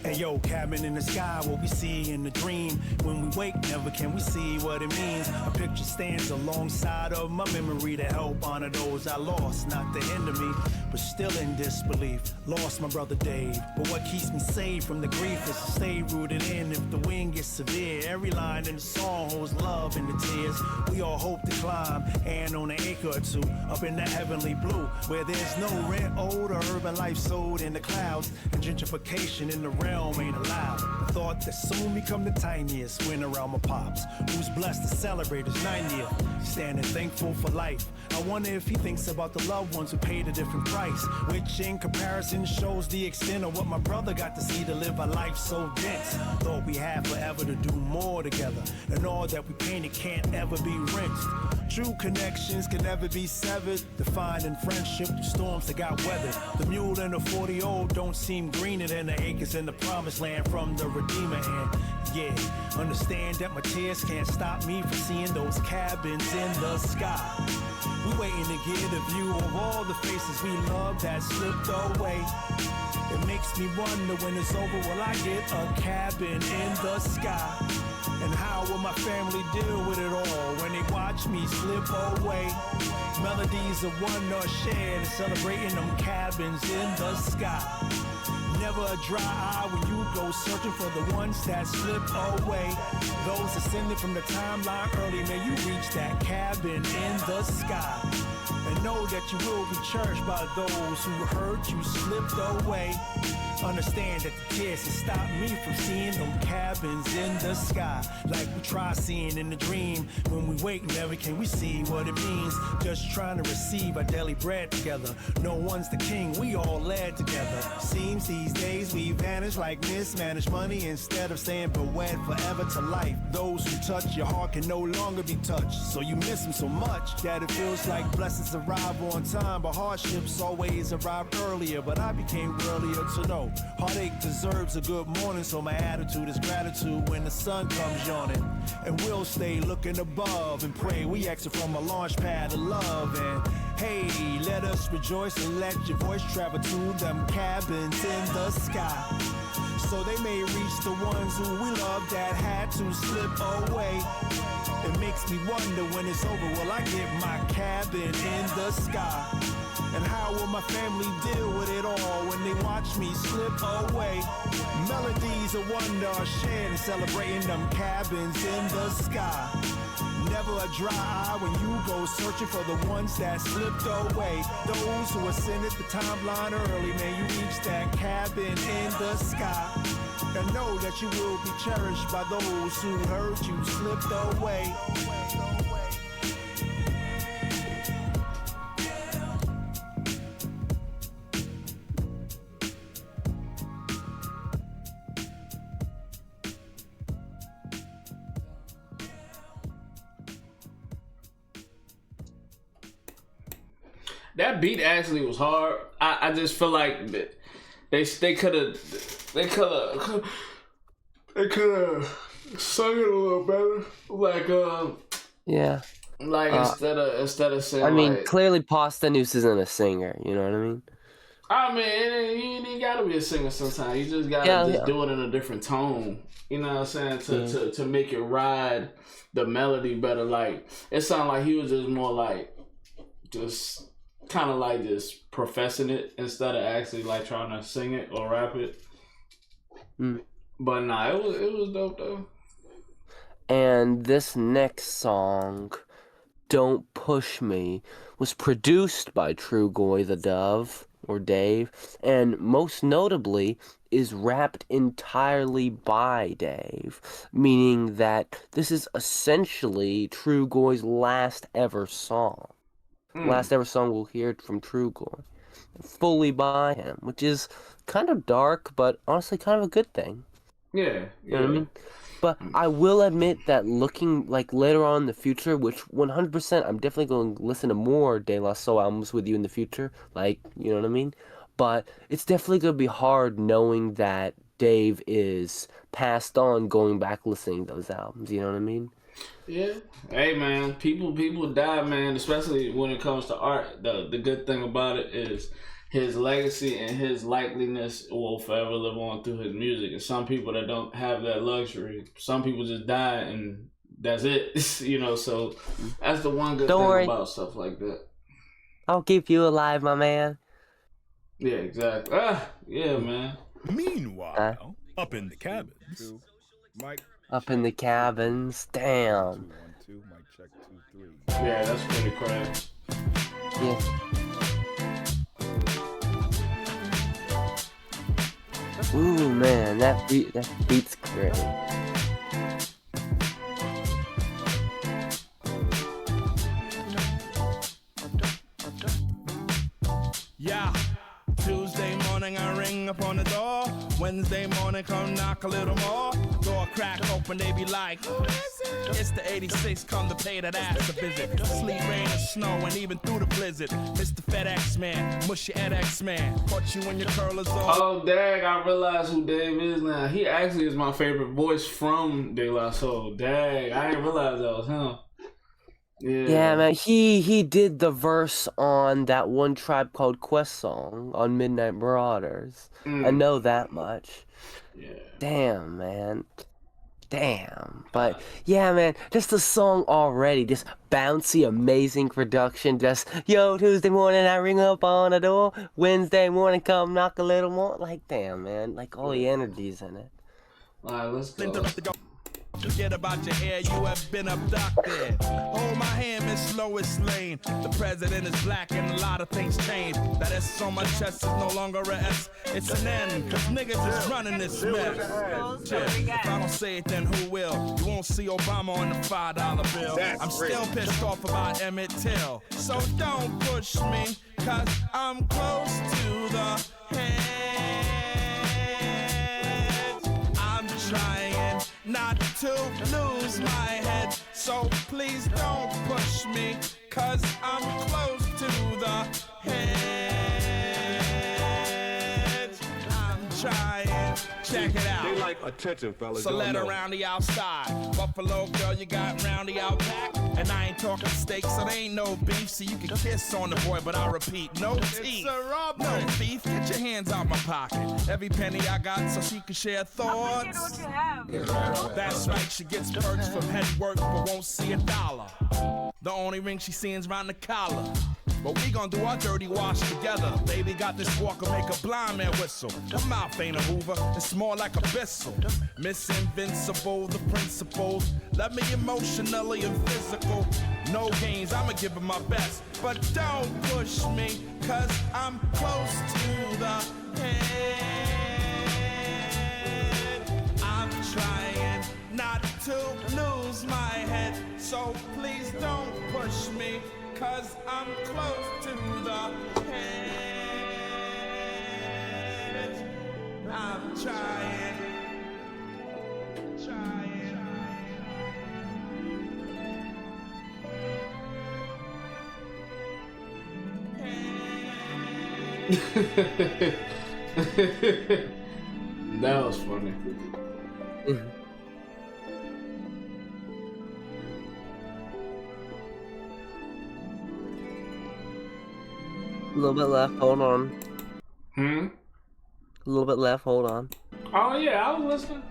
Speaker 19: Hey yo, cabin in the sky, what we see in the dream. When we wake, never can we see what it means. A picture stands alongside of my memory to help honor those I lost, not to hinder me.
Speaker 1: but still in disbelief. Lost my brother Dave, but what keeps me safe from the grief is to stay rooted in. If the wind gets severe, every line in the song holds love in the tears. We all hope to climb and on an acre or two up in the heavenly blue, where there's no rent owed or urban life sold in the clouds, and gentrification in the realm ain't allowed. The thought that soon become the tiniest when around my pops, who's blessed to celebrate his 90th, standing thankful for life. I wonder if he thinks about the loved ones who paid a different price, which in comparison shows the extent of what my brother got to see to live a life so dense. Thought we had forever to do more together, and all that we painted can't ever be rinsed. True connections can never be severed, defined in friendship through storms that got weathered. The mule and the 40-old don't seem greener than the acres in the promised land from the Redeemer. And yeah, understand that my tears can't stop me from seeing those cabins in the sky. We waiting to get a view of all the faces we love that slipped away. It makes me wonder when it's over, will I get a cabin in the sky? And how will my family deal with it all when they watch me slip away? Melodies of wonder shared, celebrating them cabins in the sky. Never a dry eye when you go searching for the ones that slip away. Those ascended from the timeline early, may you reach that cabin in the sky. And know that you will be cherished by those who heard you slipped away. Understand that the tears can stop me from seeing them cabins in the sky, like we try seeing in the dream. When we wake, never can we see what it means. Just trying to receive our daily bread together. No one's the king, we all led together. Seems these days we vanish like mismanaged money instead of saying but wed forever to life. Those who touch your heart can no longer be touched, so you miss them so much that it feels like blessings arrive on time, but hardships always arrive earlier. But I became earlier to know heartache deserves a good morning, so my attitude is gratitude when the sun comes yawning. And we'll stay looking above and pray we exit from a launch pad of love. And hey, let us rejoice and let your voice travel to them cabins in the sky, so they may reach the ones who we love that had to slip away. It makes me wonder when it's over, will I get my cabin in the sky? And how will my family deal with it all when they watch me slip away? Melodies of wonder are shared and celebrating them cabins in the sky. Never a dry eye when you go searching for the ones that slipped away. Those who ascended the timeline early, may you reach that cabin in the sky. And know that you will be cherished by those who heard you slipped away.
Speaker 4: That beat actually was hard. I just feel like they could have sung it a little better. Like
Speaker 3: yeah.
Speaker 4: Like instead of saying.
Speaker 3: I mean,
Speaker 4: like,
Speaker 3: clearly Pastanews isn't a singer. You know what I mean?
Speaker 4: I mean, you ain't gotta be a singer sometimes. You just gotta do it in a different tone. You know what I'm saying? To make it ride the melody better. Like it sounded like he was just more like just kind of like just professing it instead of actually like trying to sing it or rap it. But nah, it was dope though.
Speaker 3: And this next song, Don't Push Me, was produced by Trugoy the Dove, or Dave, and most notably is rapped entirely by Dave, meaning that this is essentially Trugoy's last ever song. Last ever song we'll hear from Trugoy, fully by him, which is kind of dark, but honestly kind of a good thing.
Speaker 4: Yeah.
Speaker 3: You know what I mean? But I will admit that looking like later on in the future, which 100% I'm definitely going to listen to more De La Soul albums with you in the future, like, you know what I mean? But it's definitely going to be hard knowing that Dave is passed on, going back listening to those albums, you know what I mean?
Speaker 4: Yeah. Hey man, people die, man, especially when it comes to art. The good thing about it is his legacy and his likeliness will forever live on through his music. And some people that don't have that luxury, some people just die and that's it. You know, so that's the one good thing about stuff like that.
Speaker 3: I'll keep you alive, my man.
Speaker 4: Yeah, exactly. Yeah, man.
Speaker 5: Meanwhile, up in the cabins.
Speaker 3: Up in the cabins. Damn.
Speaker 4: Yeah, that's pretty crazy.
Speaker 3: Yeah. Ooh, man, that beat's great.
Speaker 13: Yeah. Tuesday morning I ring up on the door. Wednesday morning come knock a little more. Door crack open, they be like, who is it? It's the 86 come to pay that ass a visit. Sleet, rain, and snow, and even through the blizzard. Mr. FedEx man, mushy edX man. Put you when your curlers on.
Speaker 4: Oh, dang, I realize who Dave is now. He actually is my favorite voice from De La Soul. Dang, I didn't realize that was him.
Speaker 3: Yeah, man, he did the verse on that one Tribe Called Quest song on Midnight Marauders. I know that much.
Speaker 4: Yeah.
Speaker 3: Damn, man. Damn. But yeah, man, just the song already, just bouncy, amazing production. Just, yo, Tuesday morning I ring up on the door. Wednesday morning come knock a little more. Like, damn, man. Like, all the energies in it.
Speaker 4: Alright, let's go.
Speaker 13: Forget about your hair, you have been abducted. Hold my hand, Miss Lois Lane. The president is black and a lot of things change. That S on my chest is no longer a S, it's an N. Cause niggas is running this mess. If I don't say it, then who will? You won't see Obama on the $5 bill. I'm still pissed off about Emmett Till. So don't push me, cause I'm close to the head. I'm trying not to lose my head, so please don't push me, cause I'm close to the head. I'm trying, check it out.
Speaker 11: They like attention, fellas.
Speaker 13: So let her round the outside. Buffalo girl, you got roundy out back. And I ain't talking steak, so there ain't no beef. So you can kiss on the boy, but I repeat, no teeth. No thief, get your hands out my pocket. Every penny I got so she can share thoughts. That's right, she gets perks from head work, but won't see $1. The only ring she see's round the collar. But we gon' do our dirty wash together. Baby got this walker, make a blind man whistle. Her mouth ain't a hoover, it's more like a pistol. Miss Invincible, the principles. Love me emotionally and physical. No games, I'ma give her my best. But don't push me, cause I'm close to the head. I'm trying not to lose my head. So please don't push me, cause I'm close to the head. I'm trying.
Speaker 4: That was funny.
Speaker 3: A little bit left, hold on.
Speaker 4: A
Speaker 3: little bit left, hold on.
Speaker 4: Oh yeah, I was listening.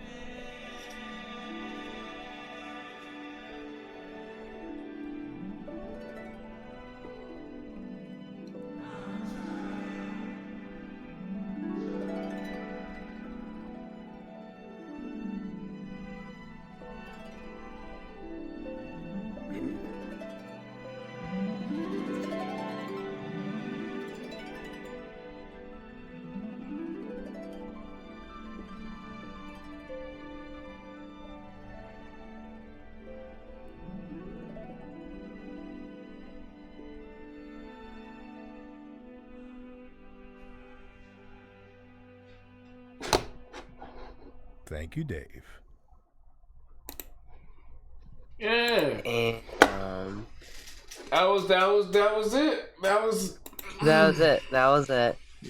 Speaker 5: Thank you, Dave.
Speaker 4: Yeah.
Speaker 3: And,
Speaker 4: that was it. That was it.
Speaker 3: That was it.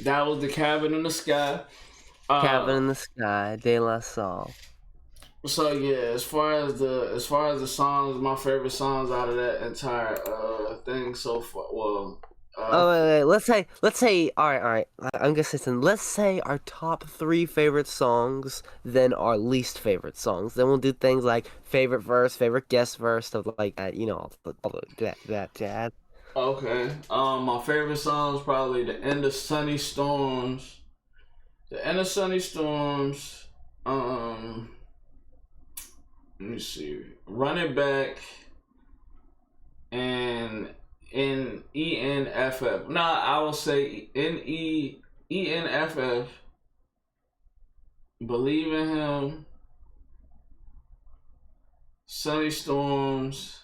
Speaker 4: That was the Cabin in the Sky.
Speaker 3: Cabin in the Sky, De La Soul.
Speaker 4: So yeah, as far as the songs, my favorite songs out of that entire thing so far. Well,
Speaker 3: wait. Let's say. All right. I'm gonna say something. Let's say our top 3 favorite songs, then our least favorite songs. Then we'll do things like favorite verse, favorite guest verse, stuff like that. You know, all that jazz.
Speaker 4: Okay. My favorite song is probably "The End of Sunny Storms." The End of Sunny Storms. Let me see. Run It Back and ENFF. Nah, I will say ENFF. Believe in Him. Sunny Storms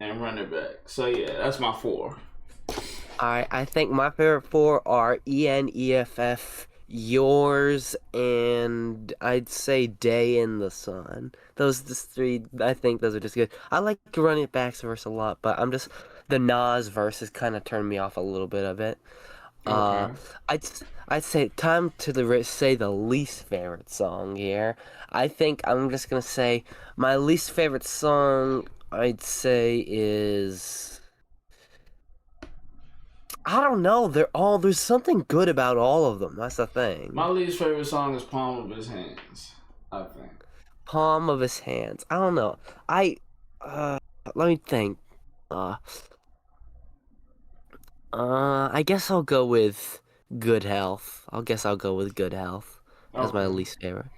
Speaker 4: and Run It Back. So yeah, that's my 4.
Speaker 3: I think my favorite 4 are ENEFF, Yours, and I'd say Day in the Sun. Those 3, I think those are just good. I like Run It Back's verse a lot, but the Nas verses kind of turned me off a little bit of it.
Speaker 4: Okay.
Speaker 3: I'd say time to say the least favorite song here. I think I'm just gonna say my least favorite song. I'd say is I don't know. There's something good about all of them. That's the thing.
Speaker 4: My least favorite song is "Palm of His Hands." I think.
Speaker 3: Palm of His Hands. I don't know. Let me think. I guess I'll go with Good Health. I'll go with Good Health as my least favorite.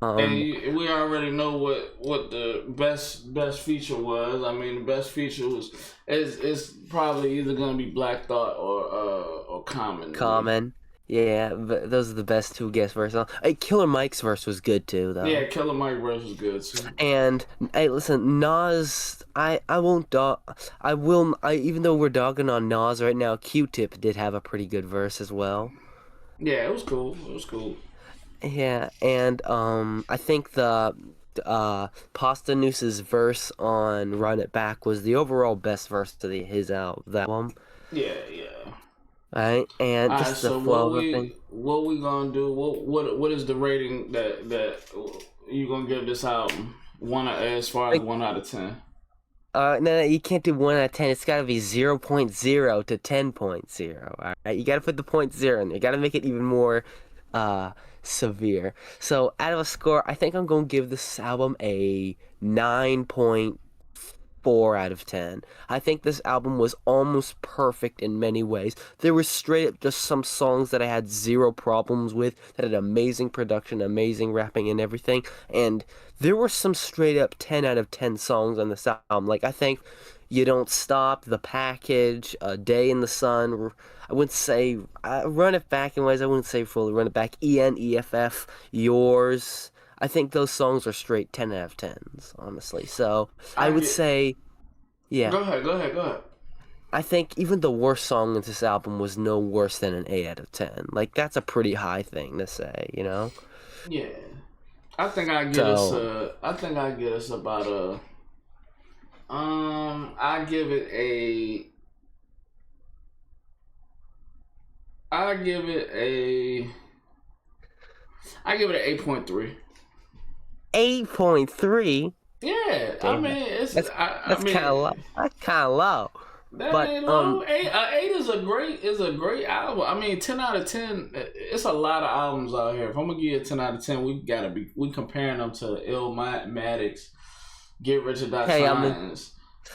Speaker 4: And we already know what the best feature was. I mean, the best feature is probably either gonna be Black Thought or Common.
Speaker 3: Common. Yeah, but those are the best 2 guest verses. Hey, Killer Mike's verse was good too, though.
Speaker 4: Yeah, Killer Mike verse was good too.
Speaker 3: And hey, listen, Nas, I even though we're dogging on Nas right now, Q-Tip did have a pretty good verse as well.
Speaker 4: Yeah, it was cool.
Speaker 3: Yeah, and I think the Pasta Noose's verse on Run It Back was the overall best verse to his album.
Speaker 4: Yeah.
Speaker 3: Right, and just the flow of thing.
Speaker 4: What we gonna do? What is the rating that you gonna give this album? As far as 1 out of 10.
Speaker 3: No, you can't do 1 out of 10. It's got to be 0.0 to 10.0. All right, you got to put the 0.0 in there. You got to make it even more severe. So out of a score, I think I'm gonna give this album a 9.4 out of 10. I think this album was almost perfect in many ways. There were straight up just some songs that I had 0 problems with, that had amazing production, amazing rapping and everything, and there were some straight up 10 out of 10 songs on this album. Like, I think You Don't Stop, The Package, Day in the Sun, I wouldn't say Run It Back in ways I wouldn't say fully Run It Back, ENEFF, Yours. I think those songs are straight 10 out of 10s, honestly. So I would say, yeah.
Speaker 4: Go ahead.
Speaker 3: I think even the worst song in this album was no worse than an 8 out of 10. Like, that's a pretty high thing to say, you know?
Speaker 4: Yeah. I think I get us about a. I give it an 8.3.
Speaker 3: 8.3.
Speaker 4: Yeah, damn, I mean that's
Speaker 3: kind of low. That's kind of low.
Speaker 4: That ain't low. 8 is a great album. I mean, 10 out of 10. It's a lot of albums out here. If I'm gonna give you a 10 out of 10, we comparing them to Illmatic's, Get Rich or Die Trying.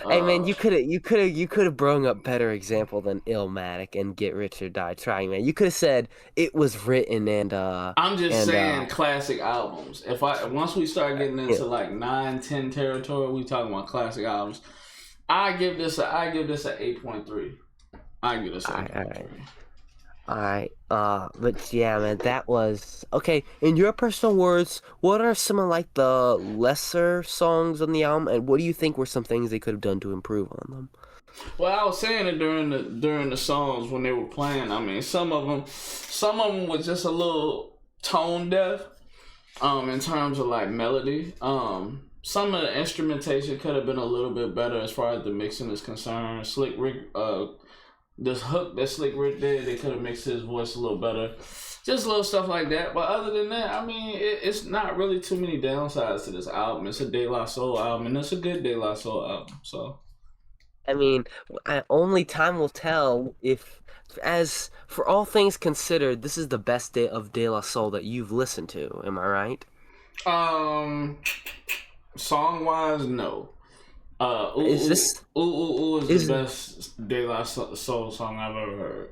Speaker 3: Hey man, you could have brought up better example than Illmatic and Get Rich or Die Trying, man. You could have said it was written and
Speaker 4: I'm just saying classic albums. Once we start getting into like 9, 10 territory, we talking about classic albums. I give this a 8.3. I give this a 8.3.
Speaker 3: Alright, but yeah, man, that was okay. In your personal words, what are some of like the lesser songs on the album, and what do you think were some things they could have done to improve on them?
Speaker 4: Well, I was saying it during the songs when they were playing. I mean, some of them was just a little tone deaf, in terms of like melody. Some of the instrumentation could have been a little bit better as far as the mixing is concerned. Slick Rick, this hook that Slick Rick did, they could have mixed his voice a little better. Just little stuff like that. But other than that, I mean, it's not really too many downsides to this album. It's a De La Soul album, and it's a good De La Soul album. So,
Speaker 3: I mean, only time will tell if, as for all things considered, this is the best day of De La Soul that you've listened to. Am I right?
Speaker 4: Song wise, no.
Speaker 3: Is this...
Speaker 4: is the best De La Soul song I've ever heard.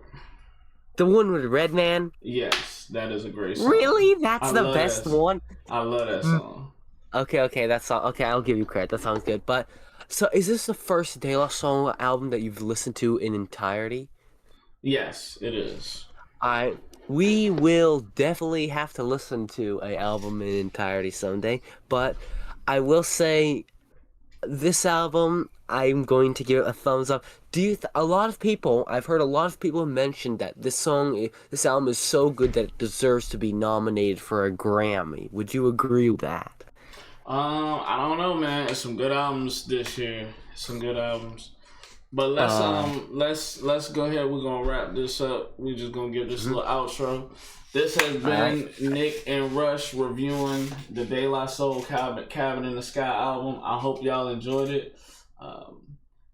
Speaker 3: The one with Redman?
Speaker 4: Yes, that is a great song.
Speaker 3: Really? That's the best one?
Speaker 4: I love that song.
Speaker 3: Okay, that song. Okay, I'll give you credit. That sounds good. But, so is this the first De La Soul album that you've listened to in entirety?
Speaker 4: Yes, it is.
Speaker 3: We will definitely have to listen to an album in entirety someday. But I will say, this album, I'm going to give it a thumbs up. A lot of people, I've heard a lot of people mention that this album is so good that it deserves to be nominated for a Grammy. Would you agree with that?
Speaker 4: I don't know, man. It's some good albums this year. Some good albums. But let's go ahead. We're gonna wrap this up. We're just gonna give this little outro. This has been Nick and Rush reviewing the De La Soul Cabin in the Sky album. I hope y'all enjoyed it.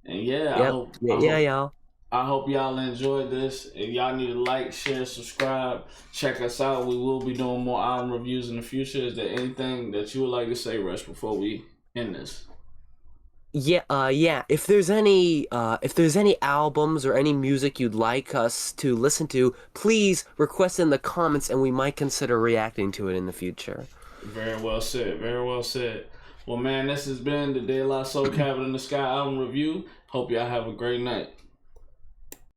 Speaker 4: And yeah,
Speaker 3: y'all.
Speaker 4: I hope y'all enjoyed this. If y'all need to like, share, subscribe, check us out. We will be doing more album reviews in the future. Is there anything that you would like to say, Rush, before we end this?
Speaker 3: Yeah. If there's any albums or any music you'd like us to listen to, please request in the comments, and we might consider reacting to it in the future.
Speaker 4: Very well said. Very well said. Well, man, this has been the De La Soul Cabin in the Sky album review. Hope y'all have a great night.